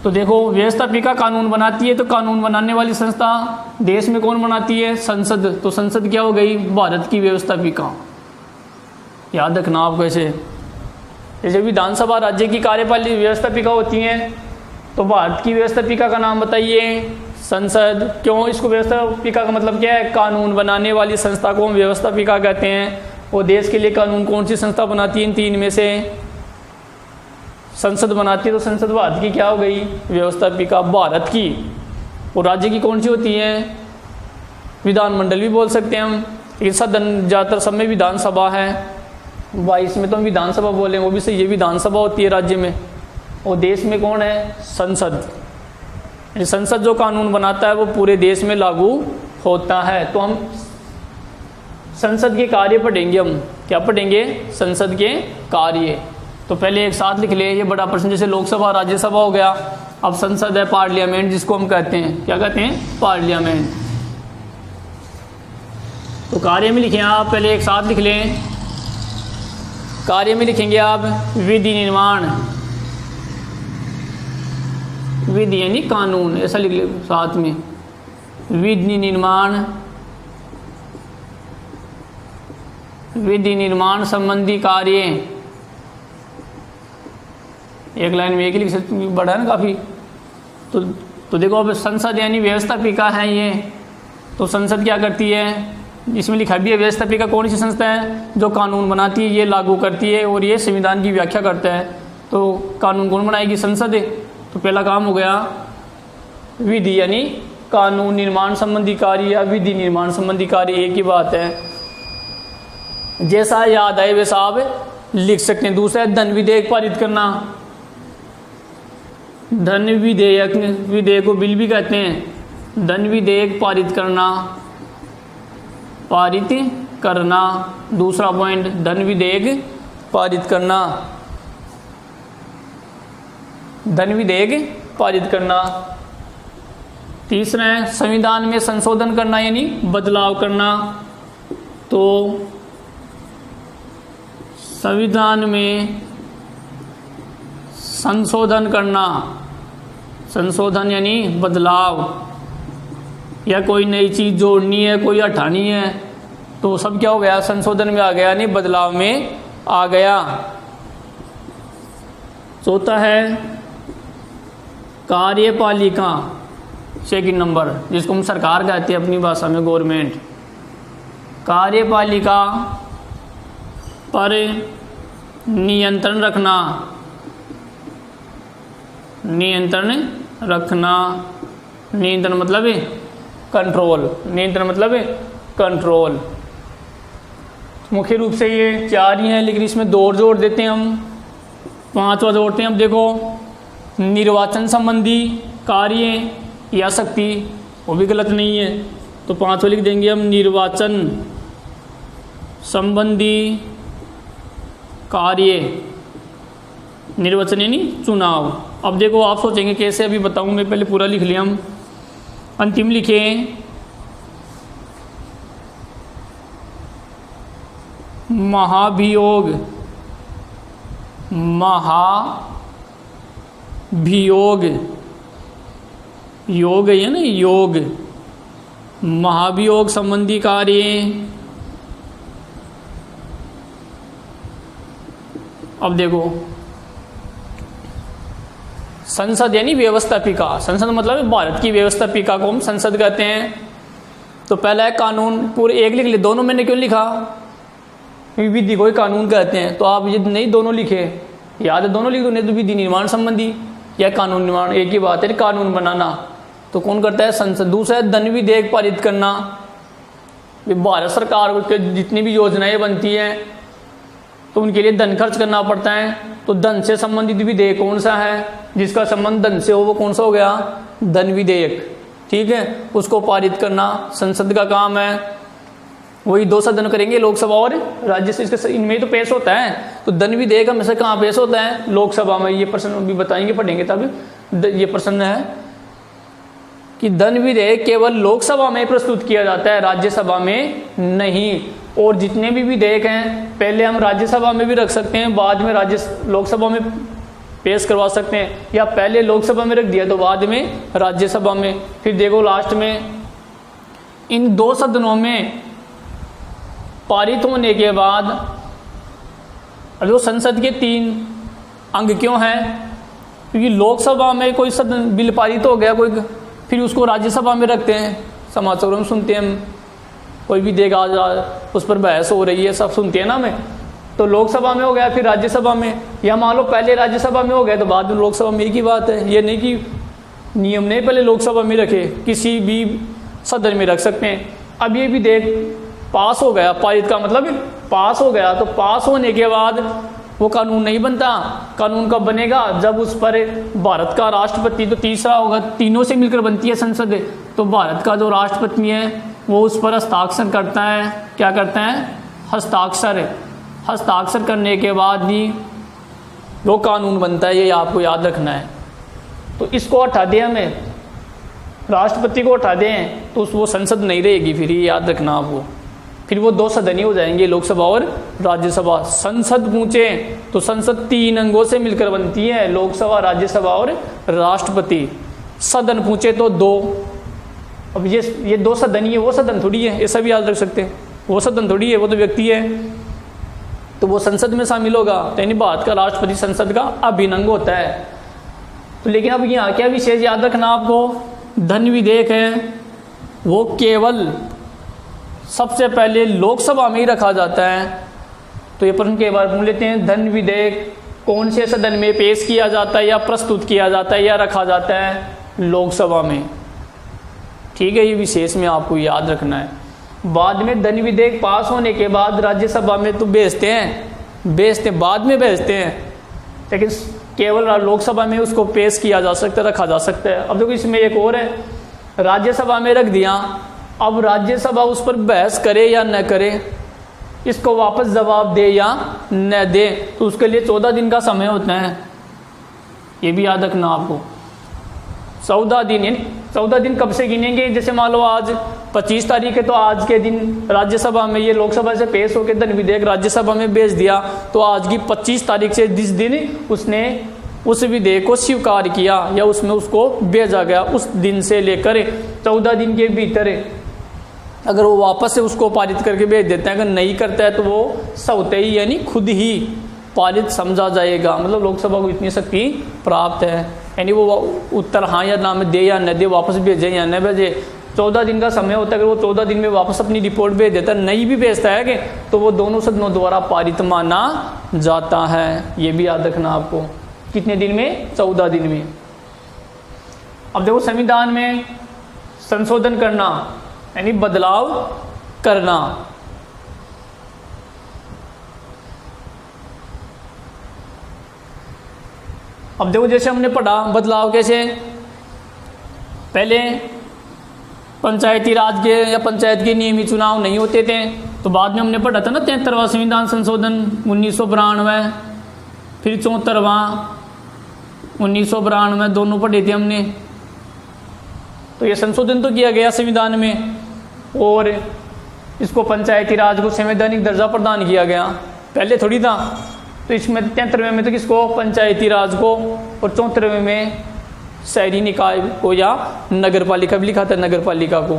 तो देखो व्यवस्थापिका कानून बनाती है। तो कानून बनाने वाली संस्था देश में कौन बनाती है? संसद। तो संसद क्या हो गई? भारत की व्यवस्थापिका। याद रखना आपको। ऐसे जैसे विधानसभा राज्य की कार्यपालिका व्यवस्थापिका होती हैं, तो भारत की व्यवस्थापिका का नाम बताइए? संसद। क्यों? इसको व्यवस्थापिका का मतलब क्या है? कानून बनाने वाली संस्था को हम व्यवस्थापिका कहते हैं। वो देश के लिए कानून कौन सी संस्था बनाती है? इन 3 में से संसद बनाती है। तो संसद भारत की क्या हो गई? व्यवस्थापिका भारत की। और राज्य की कौन सी होती है? विधानमंडल भी बोल सकते हैं हम। लेकिन सदन ज़्यादातर सब में विधानसभा है। 22 में तो हम विधानसभा बोले, वो भी सही है, विधानसभा होती है राज्य में। और देश में कौन है? संसद। यानी संसद जो कानून बनाता है वो पूरे देश में लागू होता है। तो हम संसद के कार्य पढ़ेंगे, हम क्या पढ़ेंगे? संसद के कार्य। तो पहले एक साथ लिख ले, ये बड़ा प्रश्न, जैसे लोकसभा राज्यसभा हो गया, अब संसद है पार्लियामेंट, जिसको हम कहते हैं, क्या कहते हैं? पार्लियामेंट। तो कार्य में लिखें आप, पहले एक साथ लिख लें। कार्य में लिखेंगे आप विधि निर्माण, विधि यानी कानून, ऐसा लिख ले साथ में, विधि निर्माण, विधि निर्माण संबंधी कार्य। एक लाइन में एक ही लिख सकते, बड़ा है ना काफ़ी। तो देखो अब संसद यानी व्यवस्थापिका है ये। तो संसद क्या करती है? इसमें लिखा भी है व्यवस्थापिका कौन सी संस्था है? जो कानून बनाती है, ये लागू करती है और ये संविधान की व्याख्या करता है। तो कानून कौन बनाएगी? संसद है। तो पहला काम हो गया विधि यानी कानून निर्माण संबंधी कार्य या विधि निर्माण संबंधी कार्य, एक ही बात है, जैसा याद आए वैसा आप लिख सकते हैं। दूसरा है धन विधेयक पारित करना। धन विधेयक, विधेयक को बिल भी कहते हैं। धन विधेयक पारित करना, पारित करना, दूसरा पॉइंट धन विधेयक पारित करना, धन विधेयक पारित करना। तीसरा है संविधान में संशोधन करना यानी बदलाव करना। तो संविधान में संशोधन करना, संशोधन यानी बदलाव, या कोई नई चीज़ जोड़नी है, कोई हटानी है, तो सब क्या हो गया? संशोधन में आ गया यानी बदलाव में आ गया। चौथा है कार्यपालिका, सेकंड नंबर, जिसको हम सरकार कहते हैं अपनी भाषा में, गवर्नमेंट। कार्यपालिका पर नियंत्रण रखना, नियंत्रण रखना, नियंत्रण मतलब कंट्रोल, नियंत्रण मतलब कंट्रोल। मुख्य रूप से ये चार ही हैं, लेकिन इसमें दो और जोड़ देते हैं हम, पांचवा जोड़ते हैं। अब देखो निर्वाचन संबंधी कार्य या शक्ति, वो भी गलत नहीं है, तो पांचवा लिख देंगे हम निर्वाचन संबंधी कार्य, निर्वाचन यानी चुनाव। अब देखो आप सोचेंगे कैसे, अभी बताऊं मैं, पहले पूरा लिख लिया हम। अंतिम लिखें महाभियोग, महाभियोग, योग है ना, योग, महाभियोग संबंधी कार्य। अब देखो संसद यानी व्यवस्थापिका, संसद मतलब भारत की व्यवस्थापिका को हम संसद कहते हैं। तो पहला है कानून, पूरे एक लिख ले, दोनों मैंने क्यों लिखा? विधि को ही कानून कहते हैं, तो आप ये नहीं दोनों लिखे, याद है दोनों लिख दो, नहीं तो विधि निर्माण संबंधी या कानून निर्माण एक ही बात है, कानून बनाना तो कौन करता है? संसद। दूसरा है धन विधेयक पारित करना, भारत सरकार को जितनी भी योजनाएं बनती हैं तो उनके लिए धन खर्च करना पड़ता है, तो धन से संबंधित विधेयक कौन सा है? जिसका संबंध धन से हो वो कौन सा हो गया? धन विधेयक, ठीक है, उसको पारित करना संसद का काम है। वही दो सदन करेंगे, लोकसभा और राज्यसभा, इसके इनमें तो पेश होता है। तो धन विधेयक हमेशा कहाँ पेश होता है? लोकसभा में। ये प्रश्न भी बताएंगे, पढ़ेंगे तब। ये प्रश्न है कि धन विधेयक केवल लोकसभा में प्रस्तुत किया जाता है, राज्यसभा में नहीं। और जितने भी विधेयक हैं पहले हम राज्यसभा में भी रख सकते हैं, बाद में लोकसभा में पेश करवा सकते हैं, या पहले लोकसभा में रख दिया तो बाद में राज्यसभा में। फिर देखो लास्ट में इन दो सदनों में पारित होने के बाद, जो संसद के 3 अंग क्यों हैं? क्योंकि लोकसभा में कोई सदन बिल पारित हो गया, कोई, फिर उसको राज्यसभा में रखते हैं, समाचारों में सुनते हैं हम, कोई भी देगा उस पर बहस हो रही है, सब सुनते हैं ना हमें। तो लोकसभा में हो गया, फिर राज्यसभा में, या मान लो पहले राज्यसभा में हो गया तो बाद में लोकसभा में, एक ही बात है। ये नहीं कि नियम नहीं पहले लोकसभा में रखे, किसी भी सदन में रख सकते हैं। अब ये भी देख पास हो गया, पारित का मतलब पास हो गया, तो पास होने के बाद वो कानून नहीं बनता। कानून कब बनेगा? जब उस पर भारत का राष्ट्रपति तो तीसरा होगा, तीनों से मिलकर बनती है संसद, तो भारत का जो राष्ट्रपति है वो उस पर हस्ताक्षर करता है। क्या करता है? हस्ताक्षर। हस्ताक्षर करने के बाद ही वो कानून बनता है, ये आपको याद रखना है। तो इसको हटा दें, हमें राष्ट्रपति को हटा दें तो वो संसद नहीं रहेगी, फिर ये याद रखना आपको। फिर वो दो सदनी हो जाएंगे, लोकसभा और राज्यसभा। संसद पूछे तो संसद 3 अंगों से मिलकर बनती है, लोकसभा, राज्यसभा और राष्ट्रपति। सदन पूछे तो 2। अब ये 2 सदन ही है, वो सदन थोड़ी है, ये सब याद रख सकते हैं। वो सदन थोड़ी है, वो तो व्यक्ति है, तो वो संसद में शामिल होगा। यानी भारत का राष्ट्रपति संसद का अभिन्न अंग होता है। तो लेकिन अब यहाँ क्या विशेष याद रखना आपको? धन विधेयक है वो केवल सबसे पहले लोकसभा में ही रखा जाता है। तो ये प्रश्न के बार पूछ लेते हैं, धन विधेयक कौन से सदन में पेश किया जाता है या प्रस्तुत किया जाता है या रखा जाता है? लोकसभा में। ठीक है, ये विशेष में आपको याद रखना है। बाद में धन विधेयक पास होने के बाद राज्यसभा में तो भेजते हैं, बाद में भेजते हैं, लेकिन केवल लोकसभा में उसको पेश किया जा सकता है, रखा जा सकता है। अब देखो इसमें एक और है, राज्यसभा में रख दिया, अब राज्यसभा उस पर बहस करे या न करे, इसको वापस जवाब दे या न दे, तो उसके लिए 14 दिन का समय होता है। ये भी याद रखना आपको। 14 दिन, यानी 14 दिन कब से गिनेंगे? जैसे मान लो आज 25 तारीख है, तो आज के दिन राज्यसभा में ये लोकसभा से पेश होकर धन विधेयक राज्यसभा में भेज दिया, तो आज की 25 तारीख से जिस दिन उसने उस विधेयक को स्वीकार किया या उसमें उसको भेजा गया, उस दिन से लेकर 14 दिन के भीतर अगर वो वापस से उसको पारित करके भेज देते हैं, अगर नहीं करता है तो वो स्वतः ही यानी खुद ही पारित समझा जाएगा। मतलब लोकसभा को इतनी शक्ति प्राप्त है, यानी वो उत्तर हाँ या ना में दे या न दे, वापस भेजे या न भेजे, 14 दिन का समय होता है। अगर वो 14 दिन में वापस अपनी रिपोर्ट भेज देता है, नहीं भी भेजता है कि तो वो दोनों सदनों द्वारा पारित माना जाता है। ये भी याद रखना आपको। कितने दिन में? 14 दिन में। अब देखो संविधान में संशोधन करना यानी बदलाव करना। अब देखो जैसे हमने पढ़ा बदलाव कैसे, पहले पंचायती राज के या पंचायत के नियमित चुनाव नहीं होते थे, तो बाद में हमने पढ़ा था ना 73वां संविधान संशोधन 1992, फिर 74वां 1992, दोनों पढ़े थे हमने। तो ये संशोधन तो किया गया संविधान में, और इसको पंचायती राज को संवैधानिक दर्जा प्रदान किया गया। पहले थोड़ी था। तो इसमें 73वें में तो किसको? पंचायती राज को, और 74वें में शहरी निकाय को या नगर पालिका भी लिखा था, नगर पालिका को।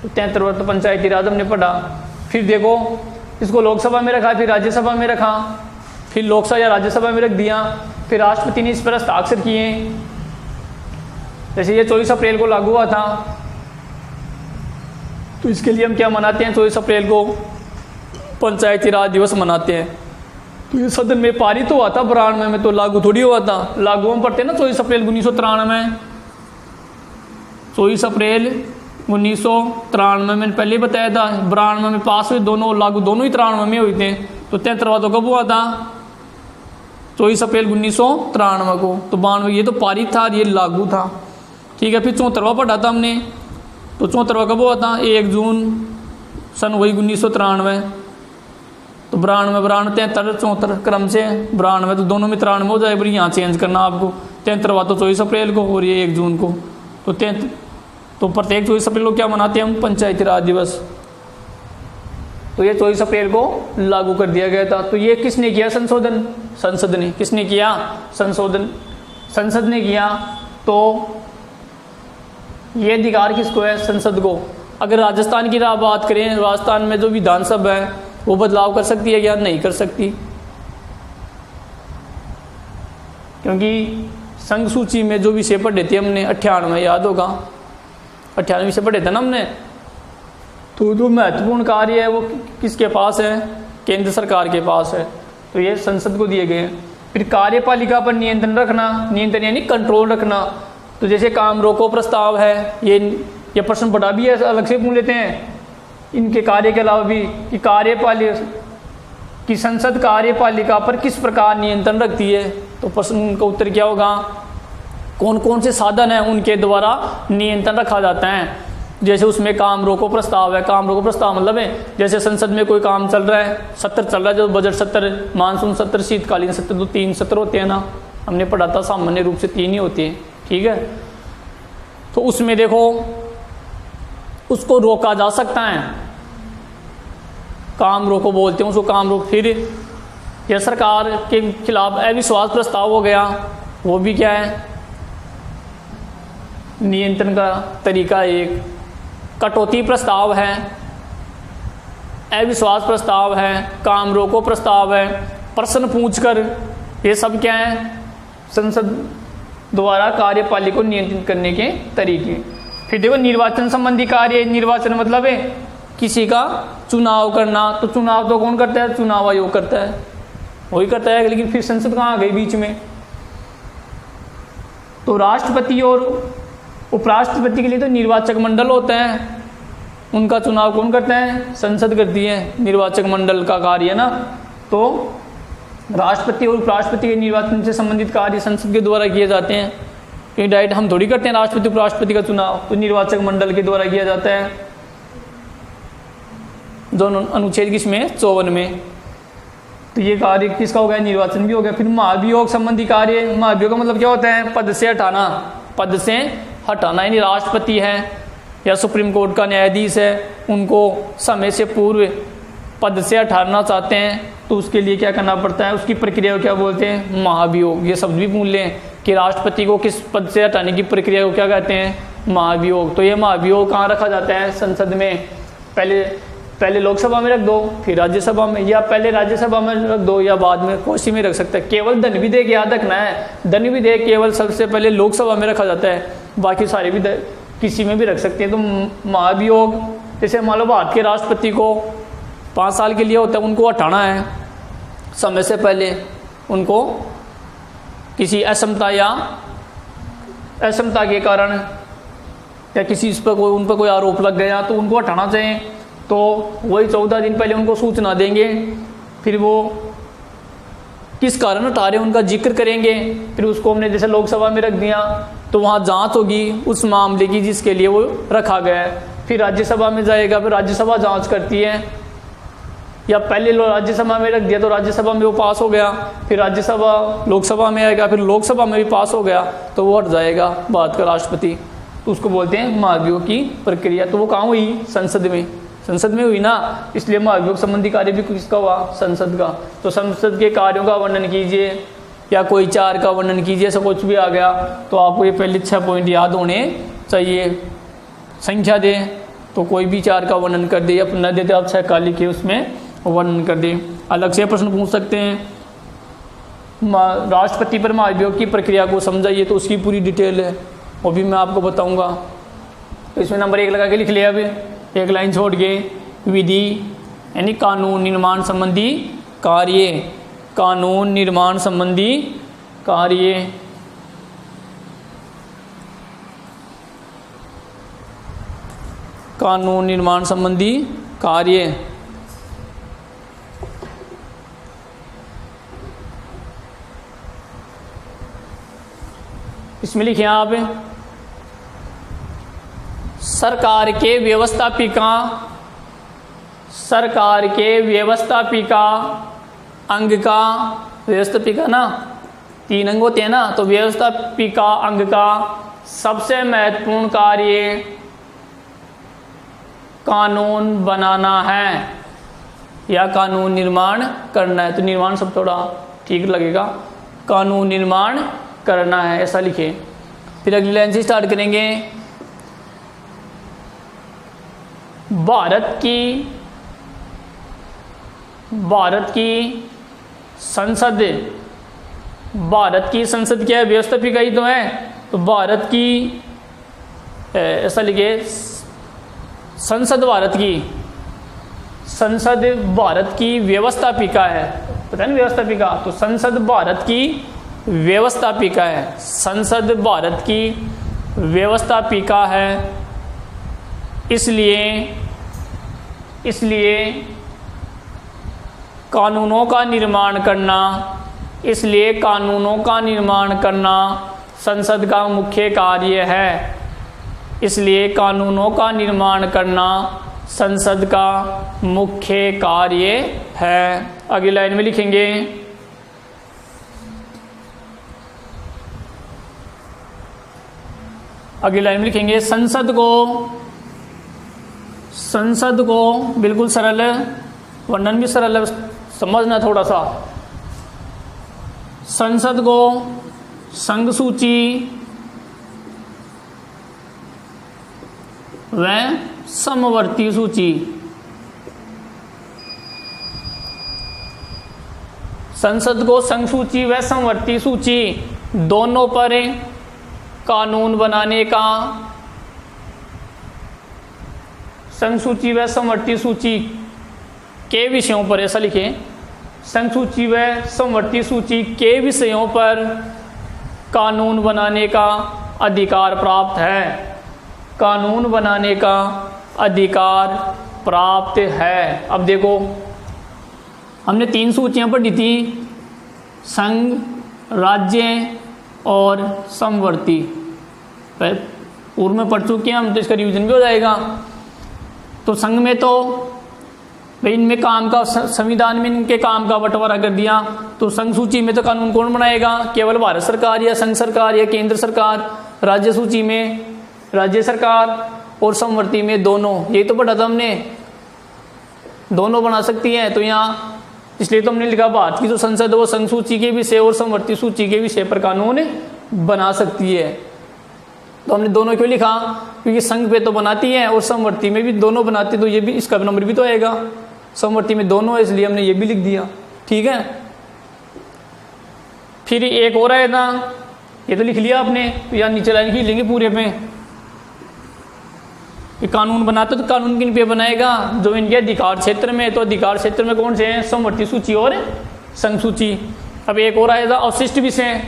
तो 73वां तो पंचायती राज हमने पढ़ा। फिर देखो इसको लोकसभा में रखा, फिर राज्यसभा में रखा, फिर लोकसभा या राज्यसभा में रख दिया, फिर राष्ट्रपति ने इस पर हस्ताक्षर किए। जैसे ये 24 अप्रैल को लागू हुआ था, तो इसके लिए हम क्या मनाते हैं? 24 अप्रैल को पंचायती राज दिवस मनाते हैं। तो ये सदन में पारित हुआ था 92 में, तो लागू थोड़ी हुआ था। लागू हम पढ़ते हैं ना 24 अप्रैल 1993, 24 अप्रैल 1993 मैंने पहले बताया था। 92 में पास हुए दोनों, लागू दोनों ही 93 में हुए थे। तो 73वां तो कब हुआ था? 24 अप्रैल 1993 को। तो 92 ये तो पारित था, ये लागू था। ठीक है, फिर 74वां पढ़ा था हमने। तो 74वां कब हुआ था? 1 जून सन वही 1993। तो 92, 93, 74 क्रम से 92, तो दोनों में 93 हो जाए, पर यहाँ चेंज करना आपको। 73वां तो 24 अप्रैल को और ये 1 जून को। तो प्रत्येक 24 अप्रैल को क्या मनाते हैं हम? पंचायती राज दिवस। तो ये 24 अप्रैल को लागू कर दिया गया था। तो ये किसने किया संशोधन? संसद ने। किसने किया? संशोधन संसद ने किया। तो ये अधिकार किसको है? संसद को। अगर राजस्थान की बात करें, राजस्थान में जो विधानसभा है वो बदलाव कर सकती है या नहीं कर सकती? क्योंकि संघ सूची में जो विषय पढ़े थे हमने 98, याद होगा 98 विषय पढ़े थे ना हमने। तो जो महत्वपूर्ण कार्य है वो किसके पास है? केंद्र सरकार के पास है। तो ये संसद को दिए गए हैं। फिर कार्यपालिका पर नियंत्रण रखना, नियंत्रण यानी कंट्रोल रखना। तो जैसे काम रोको प्रस्ताव है, ये प्रश्न बड़ा भी है, अलग से पूछ लेते हैं इनके कार्य के अलावा भी कि कि संसद कार्यपालिका पर किस प्रकार नियंत्रण रखती है, तो प्रश्न का उत्तर क्या होगा, कौन कौन से साधन हैं उनके द्वारा नियंत्रण रखा जाता है। जैसे उसमें काम रोको प्रस्ताव है, काम रोको प्रस्ताव मतलब है जैसे संसद में कोई काम चल रहा है, सत्र चल रहा है, जो बजट सत्र, मानसून सत्र, शीतकालीन सत्र, तो 3 सत्र होते हैं ना, हमने पढ़ा था सामान्य रूप से 3 ही होते हैं, ठीक है। तो उसमें देखो उसको रोका जा सकता है, काम रोको बोलते हैं उसको, काम रोक। फिर यह सरकार के खिलाफ अविश्वास प्रस्ताव हो गया, वो भी क्या है, नियंत्रण का तरीका। एक कटौती प्रस्ताव है, अविश्वास प्रस्ताव है, काम रोको प्रस्ताव है, प्रश्न पूछकर, ये सब क्या है, संसद द्वारा कार्यपालिका को नियंत्रित करने के तरीके। फिर देखो निर्वाचन संबंधी कार्य, निर्वाचन मतलब है किसी का चुनाव करना, तो चुनाव तो कौन करता है, चुनाव आयोग करता है, वही करता है। लेकिन फिर संसद कहाँ आ गई बीच में, तो राष्ट्रपति और उपराष्ट्रपति के लिए तो निर्वाचक मंडल होता है, उनका चुनाव कौन करता है, संसद करती है, निर्वाचक मंडल का कार्य है ना। तो राष्ट्रपति और उपराष्ट्रपति के निर्वाचन से संबंधित कार्य संसद के द्वारा किए जाते हैं, क्योंकि डायरेक्ट हम थोड़ी करते हैं राष्ट्रपति उपराष्ट्रपति का चुनाव, तो निर्वाचक मंडल के द्वारा किया जाता है, जो अनुच्छेद किसमें 54 में। तो ये कार्य किसका हो गया, निर्वाचन भी हो गया। फिर महाभियोग संबंधी कार्य, महाभियोग का मतलब क्या होता है, पद से हटाना, पद से हटाना, यानी राष्ट्रपति है या सुप्रीम कोर्ट का न्यायाधीश है, उनको समय से पूर्व पद से हटाना चाहते हैं, तो उसके लिए क्या करना पड़ता है, उसकी प्रक्रिया को क्या बोलते हैं, महाभियोग। ये शब्द भी भूल लें कि राष्ट्रपति को किस पद से हटाने की प्रक्रिया को क्या कहते हैं, महाभियोग। तो ये महाभियोग कहाँ रखा जाता है, संसद में। पहले लोकसभा में रख दो, फिर राज्यसभा में, या पहले राज्यसभा में रख दो या बाद में कोई में रख सकता है। केवल धन विधेयक याद रखना है, धन विधेयक केवल सबसे पहले लोकसभा में रखा जाता है, बाकी सारे भी किसी में भी रख सकते हैं। तो महाभियोग, जैसे मान लो भारत के राष्ट्रपति को 5 साल के लिए होता है, उनको हटाना है समय से पहले, उनको किसी असमता के कारण या किसी इस पर कोई, उन पर कोई आरोप लग गया तो उनको हटाना चाहिए, तो वही 14 दिन पहले उनको सूचना देंगे, फिर वो किस कारण हटा रहे हैं उनका जिक्र करेंगे, फिर उसको हमने जैसे लोकसभा में रख दिया तो वहाँ जांच होगी उस मामले की जिसके लिए वो रखा गया है, फिर राज्यसभा में जाएगा, फिर राज्यसभा जांच करती है, या पहले राज्यसभा में रख दिया तो राज्यसभा में वो पास हो गया, फिर राज्यसभा लोकसभा में आएगा, फिर लोकसभा में भी पास हो गया तो वो हट जाएगा भारत का राष्ट्रपति, तो उसको बोलते हैं महाभियोग की प्रक्रिया। तो वो कहाँ हुई, संसद में हुई ना, इसलिए महाभियोग संबंधी कार्य भी किसका हुआ, संसद का। तो संसद के कार्यों का वर्णन कीजिए या कोई 4 का वर्णन कीजिए, ऐसा कुछ भी आ गया तो आपको ये पहले 6 पॉइंट याद होने चाहिए। संख्या दें तो कोई भी 4 का वर्णन कर दे, या न देते आप 6 का लिखे उसमें वर्णन कर दें। अलग से प्रश्न पूछ सकते हैं, राष्ट्रपति पर महाभियोग की प्रक्रिया को समझाइए, तो उसकी पूरी डिटेल है, वो भी मैं आपको बताऊंगा। तो इसमें नंबर 1 लगा के लिख लिया, अभी एक लाइन छोड़ के, विधि यानी कानून निर्माण संबंधी कार्य, कानून निर्माण संबंधी कार्य, कानून निर्माण संबंधी कार्य। इसमें लिखिए आप, सरकार के व्यवस्थापिका अंग का, व्यवस्थापिका ना 3 अंग होते हैं ना, तो व्यवस्थापिका अंग का सबसे महत्वपूर्ण कार्य कानून बनाना है या कानून निर्माण करना है। तो निर्माण सब थोड़ा ठीक लगेगा, कानून निर्माण करना है, ऐसा लिखे। फिर अगली लाइन से स्टार्ट करेंगे, भारत की संसद क्या है, व्यवस्थापिका ही तो है, तो भारत की ऐसा लिखे, संसद भारत की व्यवस्थापिका है, पता नहीं व्यवस्थापिका, तो संसद भारत की व्यवस्थापिका है, संसद भारत की व्यवस्थापिका है, इसलिए कानूनों का निर्माण करना, इसलिए कानूनों का निर्माण करना संसद का मुख्य कार्य है। इसलिए कानूनों का निर्माण करना संसद का मुख्य कार्य है। अगली लाइन में लिखेंगे, अगली लाइन में लिखेंगे संसद को बिल्कुल सरल है, वर्णन भी सरल है, समझना थोड़ा सा। संसद को संघ सूची व समवर्ती सूची, संसद को संघ सूची व समवर्ती सूची दोनों पर कानून बनाने का, संघ सूची व समवर्ती सूची के विषयों पर, ऐसा लिखें, संघ सूची व समवर्ती सूची के विषयों पर कानून बनाने का अधिकार प्राप्त है। कानून बनाने का अधिकार प्राप्त है। अब देखो, हमने 3 सूचियां पढ़ी थी, संघ, राज्य और समवर्ती। पूर्व में पढ़ चुके हैं हम, तो इसका रिवीजन भी हो जाएगा। तो संघ में तो भाई इनमें काम का, संविधान में इनके काम का बंटवारा कर दिया। तो संघ सूची में तो कानून कौन बनाएगा? केवल भारत सरकार या संघ सरकार या केंद्र सरकार। राज्य सूची में राज्य सरकार और समवर्ती में दोनों, ये तो पढ़ा था हमने, दोनों बना सकती हैं। तो यहाँ इसलिए तो हमने लिखा भारत की जो संसद वो संघ सूची के विषय और समवर्ती सूची के विषय पर कानून बना सकती है। तो हमने दोनों क्यों लिखा? क्योंकि संघ पे तो बनाती है और समवर्ती में भी दोनों बनाती, तो ये भी इसका नंबर भी तो आएगा। समवर्ती में दोनों है, इसलिए हमने ये भी लिख दिया। ठीक है, फिर एक और है ना, ये तो लिख लिया आपने, तो यहाँ नीचे लाइन ही लेंगे पूरे पे। ये कानून बनाते तो कानून किन पे बनाएगा? जो इनके अधिकार क्षेत्र में, तो अधिकार क्षेत्र में कौन से हैं? समवर्ती सूची और संघ सूची। अब एक और आएगा अवशिष्ट विषय,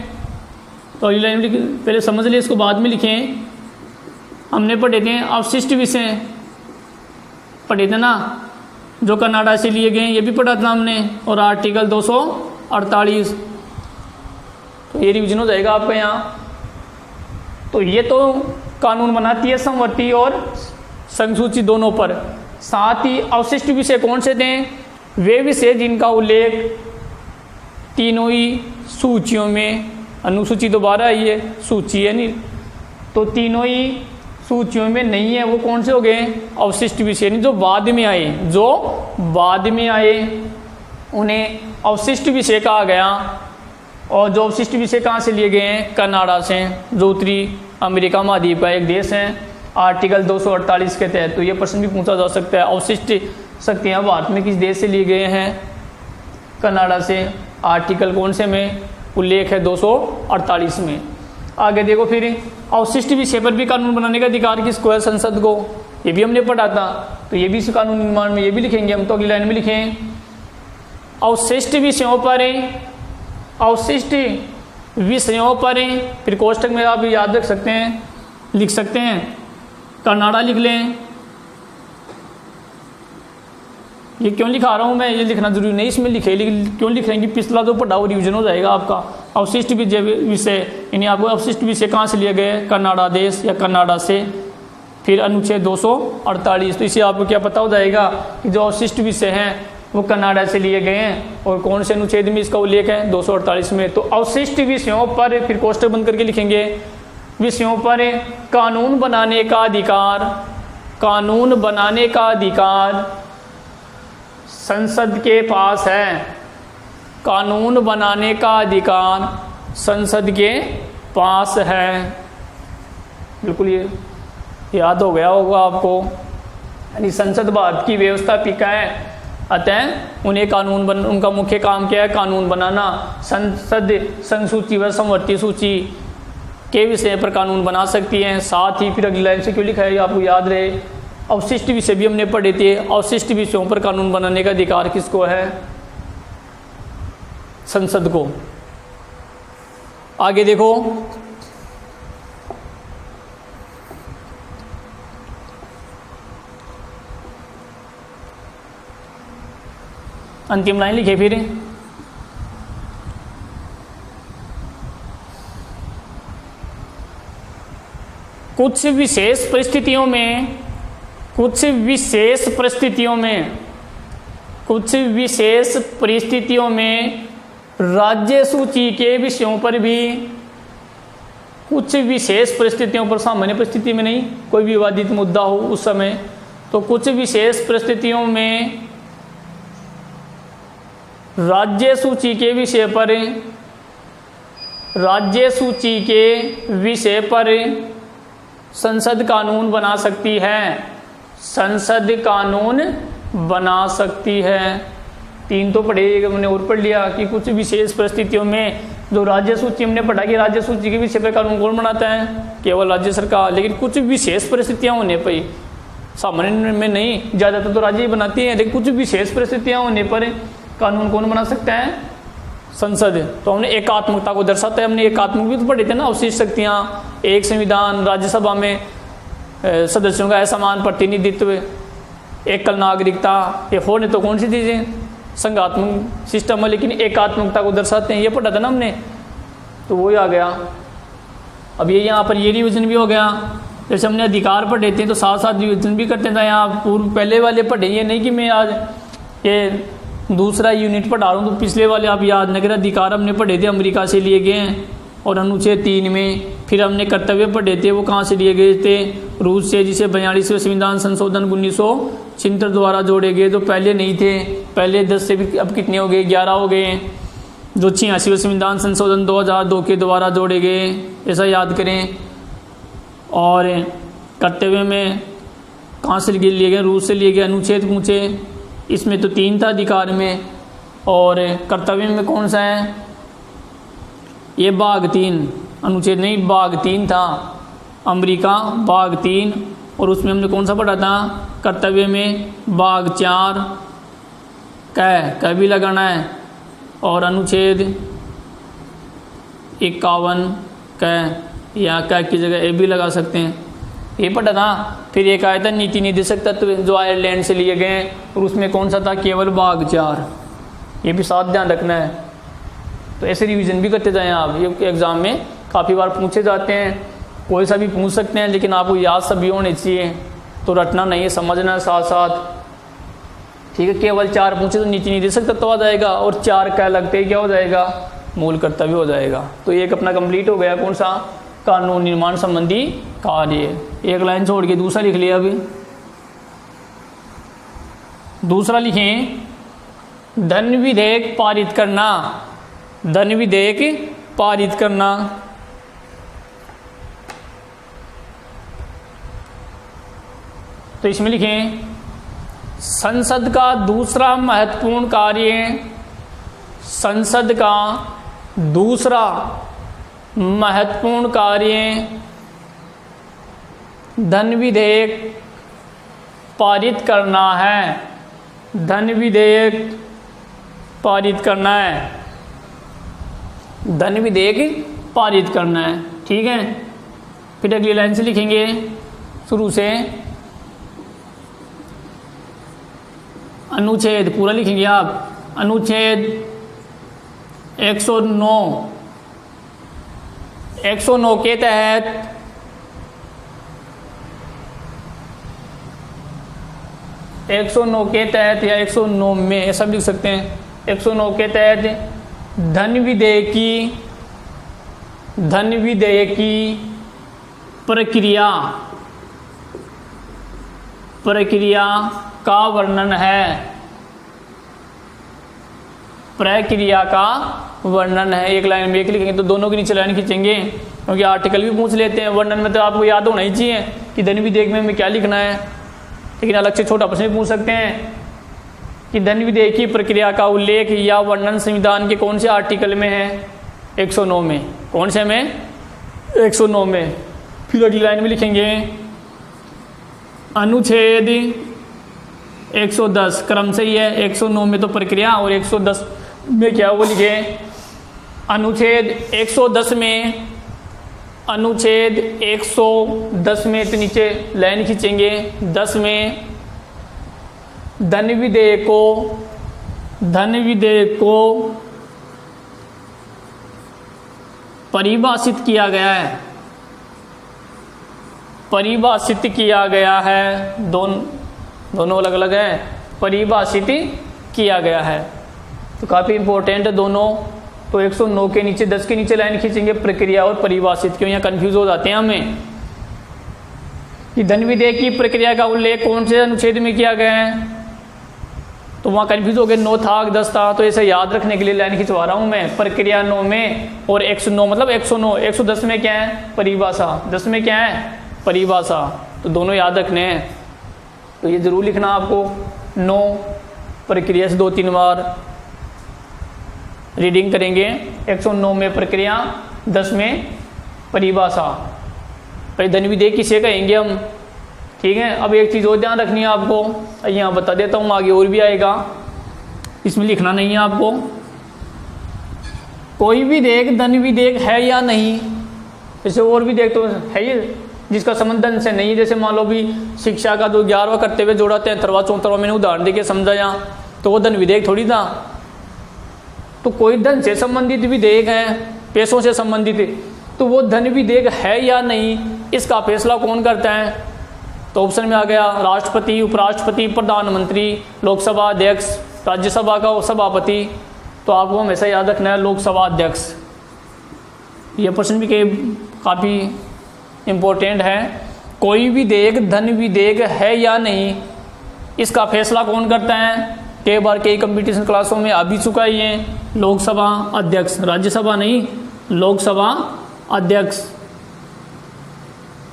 तो अगली लाइन पहले समझ लिए, इसको बाद में लिखें। हमने पढ़े थे अवशिष्ट विषय, पढ़े थे ना, जो कनाडा से लिए गए, ये भी पढ़ा था हमने। और आर्टिकल 248, तो ये रिवीजन हो जाएगा आपका यहाँ। तो ये तो कानून बनाती है समवर्ती और संघ सूची दोनों पर। साथ ही अवशिष्ट विषय कौन से थे? वे विषय जिनका उल्लेख तीनों ही सूचियों में, अनुसूची दोबारा आई है, सूची है नहीं, तो तीनों ही सूचियों में नहीं है, वो कौन से हो गए? अवशिष्ट विषय, नहीं जो बाद में आए, जो बाद में आए उन्हें अवशिष्ट विषय कहा गया। और जो अवशिष्ट विषय कहाँ से लिए गए हैं? कनाडा से, जो उत्तरी अमेरिका महाद्वीप का एक देश है। आर्टिकल 248 के तहत तो ये प्रश्न भी पूछा जा सकता है, अवशिष्ट शक्तियाँ भारत में किस देश से लिए गए हैं? कनाडा से। आर्टिकल कौन से में उल्लेख है? 248 में। आगे देखो, फिर अवशिष्ट विषय पर भी कानून बनाने का अधिकार किसको है? संसद को। ये भी हमने पढ़ा था, तो ये भी इस कानून निर्माण में ये भी लिखेंगे हम। तो अगली लाइन में लिखें, अवशिष्ट विषयों पर, अवशिष्ट विषयों पर, फिर कोष्टक में आप याद रख सकते हैं, लिख सकते हैं, कनाडा लिख लें। ये क्यों लिखा रहा हूँ मैं, ये लिखना जरूरी नहीं इसमें लिखे, लेकिन क्यों लिख रहे हैं कि पिछला जो पढ़ा वो रिवीजन हो जाएगा आपका। अवशिष्ट विषय, यानी आपको अवशिष्ट विषय कहाँ से लिए गए? कनाडा देश या कनाडा से। फिर अनुच्छेद 248, तो इसे आपको क्या पता हो जाएगा कि जो अवशिष्ट विषय हैं वो कनाडा से लिए गए हैं। और कौन से अनुच्छेद में इसका उल्लेख है? 248 में। तो अवशिष्ट विषयों पर, फिर कोष्टक बंद करके लिखेंगे, विषयों पर कानून बनाने का अधिकार, कानून बनाने का अधिकार संसद के पास है। कानून बनाने का अधिकार संसद के पास है। बिल्कुल ये याद हो गया होगा आपको, यानी संसद भारत की व्यवस्थापिका है, अतः उन्हें कानून उनका मुख्य काम क्या है? कानून बनाना। संसद संघ सूची व समवर्ती सूची के विषय पर कानून बना सकती हैं। साथ ही फिर अगली लाइन से क्यों लिखा है आपको याद रहे, अवशिष्ट विषय भी हमने पढ़े थे, अवशिष्ट विषयों पर कानून बनाने का अधिकार किसको है? संसद को। आगे देखो, अंतिम लाइन लिखे फिर, कुछ विशेष परिस्थितियों में राज्य सूची के विषयों पर भी, कुछ विशेष परिस्थितियों पर, सामान्य परिस्थिति में नहीं, कोई भी विवादित मुद्दा हो उस समय, तो कुछ विशेष परिस्थितियों में राज्य सूची के विषय पर संसद कानून बना सकती है। 3 तो पढ़े, हमने और पढ़ लिया कि कुछ विशेष परिस्थितियों में, जो राज्य सूची हमने पढ़ा कि राज्य सूची के विषय पर कानून कौन बनाता है, केवल राज्य सरकार, लेकिन कुछ विशेष परिस्थितियां होने पर, सामान्य में नहीं, ज़्यादातर तो राज्य ही बनाती है, लेकिन कुछ विशेष परिस्थितियां होने पर कानून कौन बना सकता है, संसद। तो हमने एकात्मकता को दर्शाता है, हमने एकात्मक भी तो पढ़े थे ना, अवशिष्ट शक्तियाँ, एक संविधान, राज्यसभा में सदस्यों का असमान प्रतिनिधित्व, एकल नागरिकता, ये होने तो कौन सी चीज़ें, संघात्मक सिस्टम है, लेकिन एकात्मकता को दर्शाते हैं, ये पढ़ा था ना हमने, तो वही आ गया। अब ये यहाँ पर ये रिविजन भी हो गया। जैसे हमने अधिकार पढ़े थे तो साथ साथ रिविजन भी करते थे, यहाँ पूर्व पहले वाले पढ़े, ये नहीं कि मैं आज ये दूसरा यूनिट पढ़ा रहा हूँ, तो पिछले वाले आप याद न करें। अधिकार हमने पढ़े थे, अमेरिका से लिए गए हैं, और अनुच्छेद 3 में। फिर हमने कर्तव्य पढ़े थे, वो कहाँ से लिए गए थे, रूस से, जिसे 42वें संविधान संशोधन 1976 द्वारा जोड़े गए, तो पहले नहीं थे, पहले 10 से भी अब कितने हो गए, 11 हो गए, जो 86वें संविधान संशोधन 2002 के द्वारा जोड़े गए, ऐसा याद करें। और कर्तव्य में कहाँ से लिए गए, रूस से लिए गए। अनुच्छेद पूछे, इसमें तो 3 था अधिकार में, और कर्तव्य में कौन सा है, ये भाग 3, अनुच्छेद नहीं, भाग 3 था, अमेरिका भाग 3, और उसमें हमने कौन सा पढ़ा था, कर्तव्य में भाग 4, क भी लगाना है, और अनुच्छेद 51 क, या क की जगह ए भी लगा सकते हैं, ये पढ़ा था। फिर एक आया था नीति निदेशक तत्व, जो आयरलैंड से लिए गए, और उसमें कौन सा था, केवल भाग 4, ये भी साथ ध्यान रखना है। तो ऐसे रिवीजन भी करते जाएं आप, ये एग्ज़ाम में काफ़ी बार पूछे जाते हैं, कोई सा भी पूछ सकते हैं, लेकिन आपको याद सभी होने चाहिए, तो रटना नहीं है, समझना साथ साथ, ठीक है। केवल 4 पूछे तो नीति निदेशक तत्व आ जाएगा, और 4 क्या लगते ही क्या हो जाएगा, मूल कर्तव्य हो जाएगा। तो एक अपना कंप्लीट हो गया, कौन सा, कानून निर्माण संबंधी कार्य। एक लाइन छोड़ के दूसरा लिख लिया। अभी दूसरा लिखें, धन विधेयक पारित करना, धन विधेयक पारित करना। तो इसमें लिखें, संसद का दूसरा महत्वपूर्ण कार्य, संसद का दूसरा महत्वपूर्ण कार्य धन विधेयक पारित करना है, धन विधेयक पारित करना है, धन विधेयक पारित करना है, ठीक है। फिर अगली लाइन से लिखेंगे शुरू से, अनुच्छेद पूरा लिखेंगे आप, अनुच्छेद 109 के तहत या 109 में, ऐसा लिख सकते हैं, 109 के तहत धन विधेयकी प्रक्रिया का वर्णन है, प्रक्रिया का वर्णन है। एक लाइन में एक लिखेंगे तो दोनों के नीचे लाइन खींचेंगे, क्योंकि आर्टिकल भी पूछ लेते हैं। वर्णन में तो आपको याद होना ही चाहिए कि धन विधेयक में हमें क्या लिखना है, लेकिन अलग से छोटा प्रश्न भी पूछ सकते हैं कि धन विधेयक की प्रक्रिया का उल्लेख या वर्णन संविधान के कौन से आर्टिकल में है, 109 में। कौन से में, 109 में। फिर अगली लाइन में लिखेंगे, अनुच्छेद 110 क्रम से ही है, 109 में तो प्रक्रिया और 110 में क्या, वो लिखे अनुच्छेद 110 में, अनुच्छेद 110 में तो नीचे लाइन खींचेंगे, 10 में धन विधेयक को धन विधेयक को परिभाषित किया गया है, परिभाषित किया गया है, दोनों अलग अलग है, परिभाषित किया गया है। तो काफ़ी इंपॉर्टेंट है दोनों। तो 109 के नीचे 10 के नीचे लाइन खींचेंगे, प्रक्रिया और परिभाषित। क्यों यहाँ कंफ्यूज हो जाते हैं हमें कि धन विधेयक की प्रक्रिया का उल्लेख कौन से अनुच्छेद में किया गया है, तो वहाँ कंफ्यूज हो गए। 9 था 10 था, तो ऐसे याद रखने के लिए लाइन खिंचवा रहा हूँ मैं। प्रक्रिया 9 में और 109 मतलब 109, 110 में क्या है, परिभाषा, 10 में क्या है, परिभाषा। तो दोनों याद रखने हैं, तो ये जरूर लिखना आपको। 9 प्रक्रिया से 2-3 बार रीडिंग करेंगे। 109 में प्रक्रिया, 10 में परिभाषा। भाई धन विधेयक किसे कहेंगे हम, ठीक है। अब एक चीज़ और ध्यान रखनी है आपको, यहाँ बता देता हूँ, आगे और भी आएगा, इसमें लिखना नहीं है आपको। कोई विधेयक धन विधेयक है या नहीं, जैसे और विधेयक तो है ये जिसका संबंध धन से नहीं है। जैसे मान लो भी शिक्षा का जो 11वां करते हुए जोड़ा 33वां 34वां मैंने उदाहरण देके समझाया, तो वो धन विधेयक थोड़ी था। तो कोई धन से संबंधित विधेयक है, पैसों से संबंधित, तो वो धन विधेयक है या नहीं, इसका फैसला कौन करता है। तो ऑप्शन में आ गया राष्ट्रपति, उपराष्ट्रपति, प्रधानमंत्री, लोकसभा अध्यक्ष, राज्यसभा का सभापति। तो आपको हमेशा याद रखना है लोकसभा अध्यक्ष। यह प्रश्न भी काफ़ी इम्पोर्टेंट है। कोई विधेयक धन विधेयक है या नहीं, इसका फैसला कौन करता है। कई बार कई कंपटीशन क्लासों में आ भी चुका है ये, लोकसभा अध्यक्ष, राज्यसभा नहीं, लोकसभा अध्यक्ष,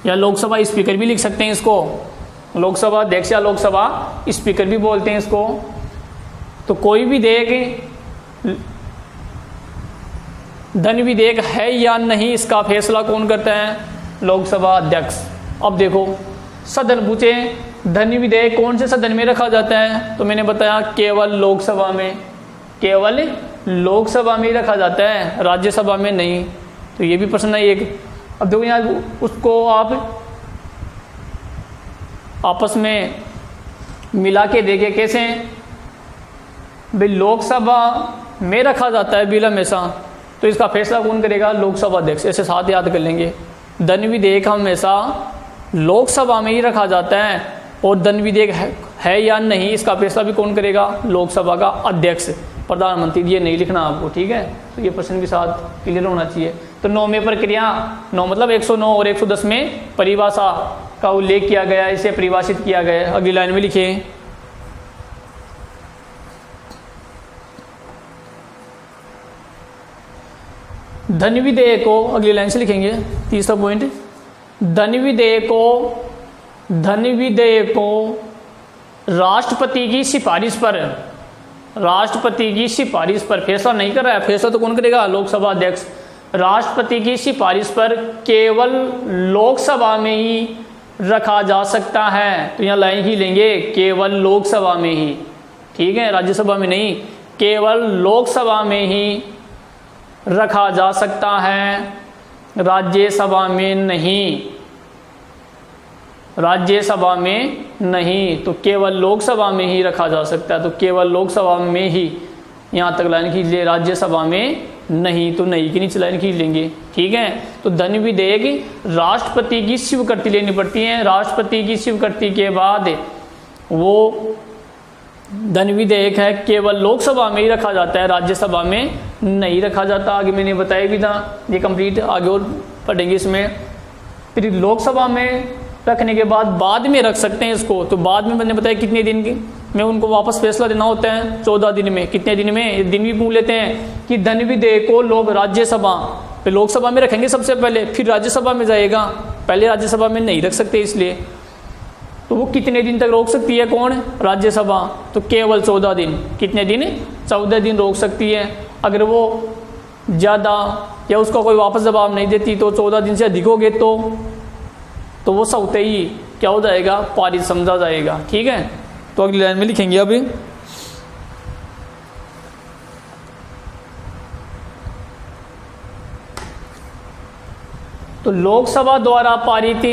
या लोकसभा स्पीकर भी लिख सकते हैं इसको, लोकसभा अध्यक्ष या लोकसभा स्पीकर भी बोलते हैं इसको। तो कोई विधेयक धन विधेयक है या नहीं, इसका फैसला कौन करता है, लोकसभा अध्यक्ष। अब देखो सदन पूछे धन विधेयक कौन से सदन में रखा जाता है, तो मैंने बताया केवल लोकसभा में, केवल लोकसभा में ही रखा जाता है, राज्यसभा में नहीं। तो ये भी प्रश्न है एक। अब देखो यहाँ उसको आप आपस में मिला के देखे कैसे, भाई लोकसभा में रखा जाता है बिल हमेशा, तो इसका फैसला कौन करेगा, लोकसभा अध्यक्ष। ऐसे साथ याद कर लेंगे। धन विधेयक हमेशा लोकसभा में ही रखा जाता है, और धन विधेयक है या नहीं, इसका फैसला भी कौन करेगा, लोकसभा का अध्यक्ष, प्रधानमंत्री। ये नहीं लिखना आपको, ठीक है। तो ये प्रश्न भी साथ क्लियर होना चाहिए। तो 9 में प्रक्रिया, 9 मतलब 109 और 110 में परिभाषा का उल्लेख किया गया, इसे परिभाषित किया गया। अगली लाइन में लिखे धन विधेयक को, अगली लाइन से लिखेंगे, तीसरा पॉइंट, धन विधेयक को राष्ट्रपति की सिफारिश पर, राष्ट्रपति की सिफारिश पर फैसला नहीं कर रहा है, फैसला तो कौन करेगा, लोकसभा अध्यक्ष। राष्ट्रपति की सिफारिश पर केवल लोकसभा में ही रखा जा सकता है। तो यहाँ लाइन ही लेंगे, केवल लोकसभा में ही, ठीक है, राज्यसभा में नहीं, केवल लोकसभा में ही रखा जा सकता है, राज्यसभा में नहीं, राज्यसभा में नहीं। तो केवल लोकसभा में ही रखा जा सकता है, तो केवल लोकसभा में ही, यहाँ तक लाइन खींच ले, राज्यसभा में नहीं, तो नहीं की नीचे लाइन खींच लेंगे, ठीक है। तो धन विधेयक राष्ट्रपति की स्वीकृति लेनी पड़ती है, राष्ट्रपति की स्वीकृति के बाद वो धन विधेयक है केवल लोकसभा में ही रखा जाता है, राज्यसभा में नहीं रखा जाता। आगे मैंने बताया भी था, ये कंप्लीट आगे और पढ़ेंगे इसमें। फिर लोकसभा में रखने के बाद में रख सकते हैं इसको, तो बाद में मैंने बताया कितने दिन में उनको वापस फैसला देना होता है, 14 दिन में। कितने दिन में, दिन भी पूछ लेते हैं कि धन विधेयक को लोग राज्यसभा, फिर लोकसभा में रखेंगे सबसे पहले, फिर राज्यसभा में जाएगा, पहले राज्यसभा में नहीं रख सकते इसलिए। तो वो कितने दिन तक रोक सकती है, कौन, राज्यसभा, तो केवल 14 दिन। कितने दिन, 14 दिन रोक सकती है। अगर वो ज़्यादा या उसका कोई वापस जवाब नहीं देती, तो 14 दिन से अधिक हो गए तो वो सौते ही क्या हो जाएगा, पारित समझा जाएगा, ठीक है। तो अगली लाइन में लिखेंगे अभी, तो लोकसभा द्वारा पारित,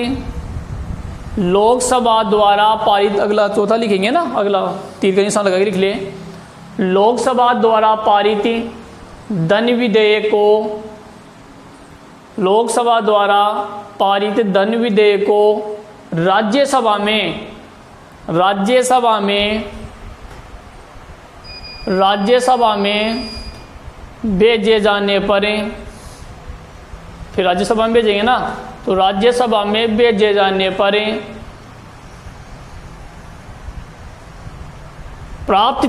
लोकसभा द्वारा पारित, अगला चौथा लिखेंगे ना, अगला तीर का निशान लगा के लिख ले, लोकसभा द्वारा पारित धन विधेयक को, लोकसभा द्वारा पारित धन विधेयक को राज्यसभा में भेजे जाने पर, फिर राज्यसभा में भेजेंगे ना, तो राज्यसभा में भेजे जाने पर प्राप्त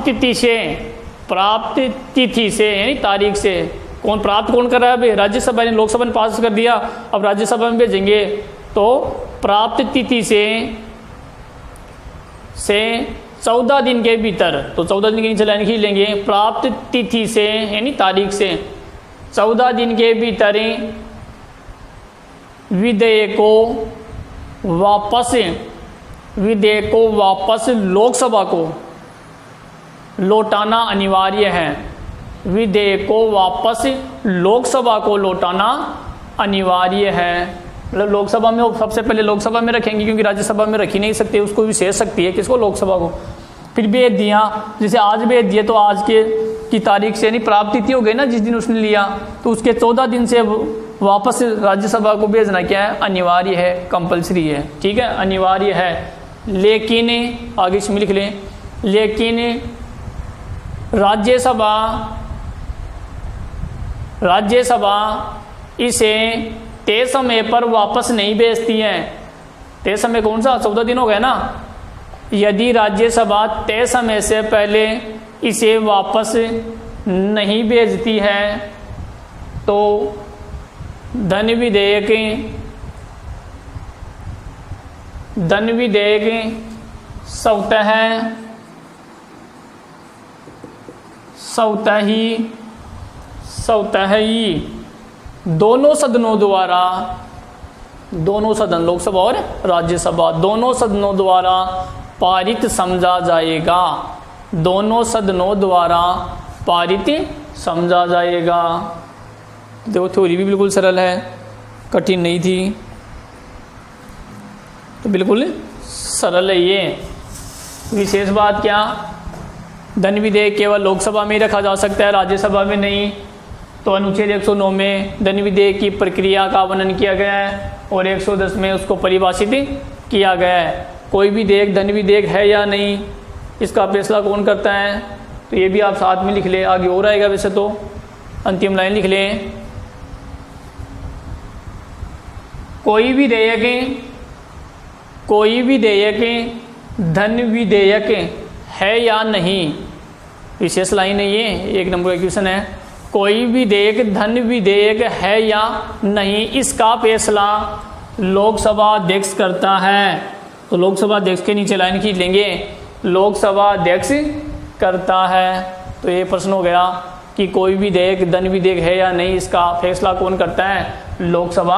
तिथि से यानी तारीख से, कौन कर रहा है अभी, राज्यसभा ने, लोकसभा ने पास कर दिया, अब राज्यसभा में भेजेंगे, तो प्राप्त तिथि से 14 दिन के भीतर, तो 14 दिन के नीचे लाइन खींच लेंगे, प्राप्त तिथि से यानी तारीख से 14 दिन के भीतर विधेयक को वापस लोकसभा को लौटाना अनिवार्य है। विधेयक को वापस लोकसभा को लौटाना अनिवार्य है। मतलब लोकसभा में, सबसे पहले लोकसभा में रखेंगे क्योंकि राज्यसभा में रख ही नहीं सकते, उसको विशेष सकती है, किसको, लोकसभा को। फिर भेज दिया, जैसे आज भेज दिए तो आज की तारीख से यानी प्राप्त तिथि हो गई ना जिस दिन उसने लिया, तो उसके 14 दिन से वापस राज्यसभा को भेजना क्या है, अनिवार्य है, कंपलसरी है, ठीक है, अनिवार्य है। लेकिन आगे इसमें लिख लें, लेकिन राज्यसभा इसे तय समय पर वापस नहीं भेजती है। तय समय कौन सा, 14 दिन हो गया ना। यदि राज्यसभा तय समय से पहले इसे वापस नहीं भेजती है तो धन विधेयक स्वतः ही दोनों सदन लोकसभा और राज्यसभा दोनों सदनों द्वारा पारित समझा जाएगा। दोनों सदनों द्वारा पारित समझा जाएगा। देखो थ्योरी भी बिल्कुल सरल है, कठिन नहीं थी, तो बिल्कुल सरल है ये। विशेष बात क्या, धन विधेयक केवल लोकसभा में ही रखा जा सकता है, राज्यसभा में नहीं। तो अनुच्छेद 109 में धन विधेयक की प्रक्रिया का वर्णन किया गया है और 110 में उसको परिभाषित किया गया है। कोई भी विधेयक धन विधेयक है या नहीं, इसका फैसला कौन करता है, तो ये भी आप साथ में लिख ले, आगे और आएगा वैसे तो, अंतिम लाइन लिख लें। कोई विधेयक धन विधेयक है या नहीं, विशेष लाइन है ये, 1 नंबर का क्वेश्चन है। कोई विधेयक धन विधेयक है या नहीं, इसका फैसला लोकसभा अध्यक्ष करता है। तो लोकसभा अध्यक्ष के नीचे लाइन खींच लेंगे, लोकसभा अध्यक्ष करता है। तो ये प्रश्न हो गया कि कोई विधेयक धन विधेयक है या नहीं, इसका फैसला कौन करता है, लोकसभा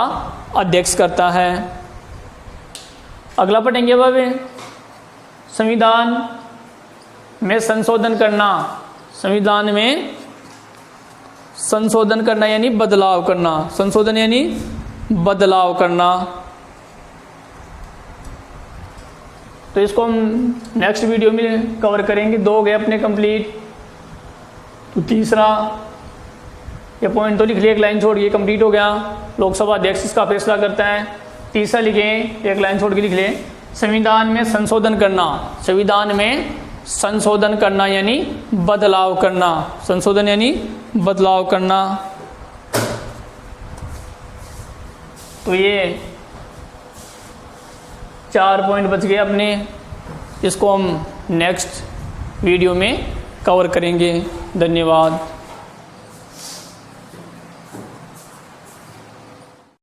अध्यक्ष करता है। अगला पढ़ेंगे अब संविधान में संशोधन करना। संविधान में संशोधन करना यानी बदलाव करना, संशोधन यानी बदलाव करना। तो इसको हम नेक्स्ट वीडियो में कवर करेंगे। 2 हो गए अपने कंप्लीट, तो तीसरा ये पॉइंट तो लिख लिया, 1 लाइन छोड़ के कंप्लीट हो गया। लोकसभा अध्यक्ष इसका फैसला करता है। तीसरा लिखें, 1 लाइन छोड़ के लिख लें, संविधान में संशोधन करना। संविधान में संशोधन करना यानी बदलाव करना, संशोधन यानी बदलाव करना। तो ये 4 पॉइंट बच गए अपने, इसको हम नेक्स्ट वीडियो में कवर करेंगे। धन्यवाद।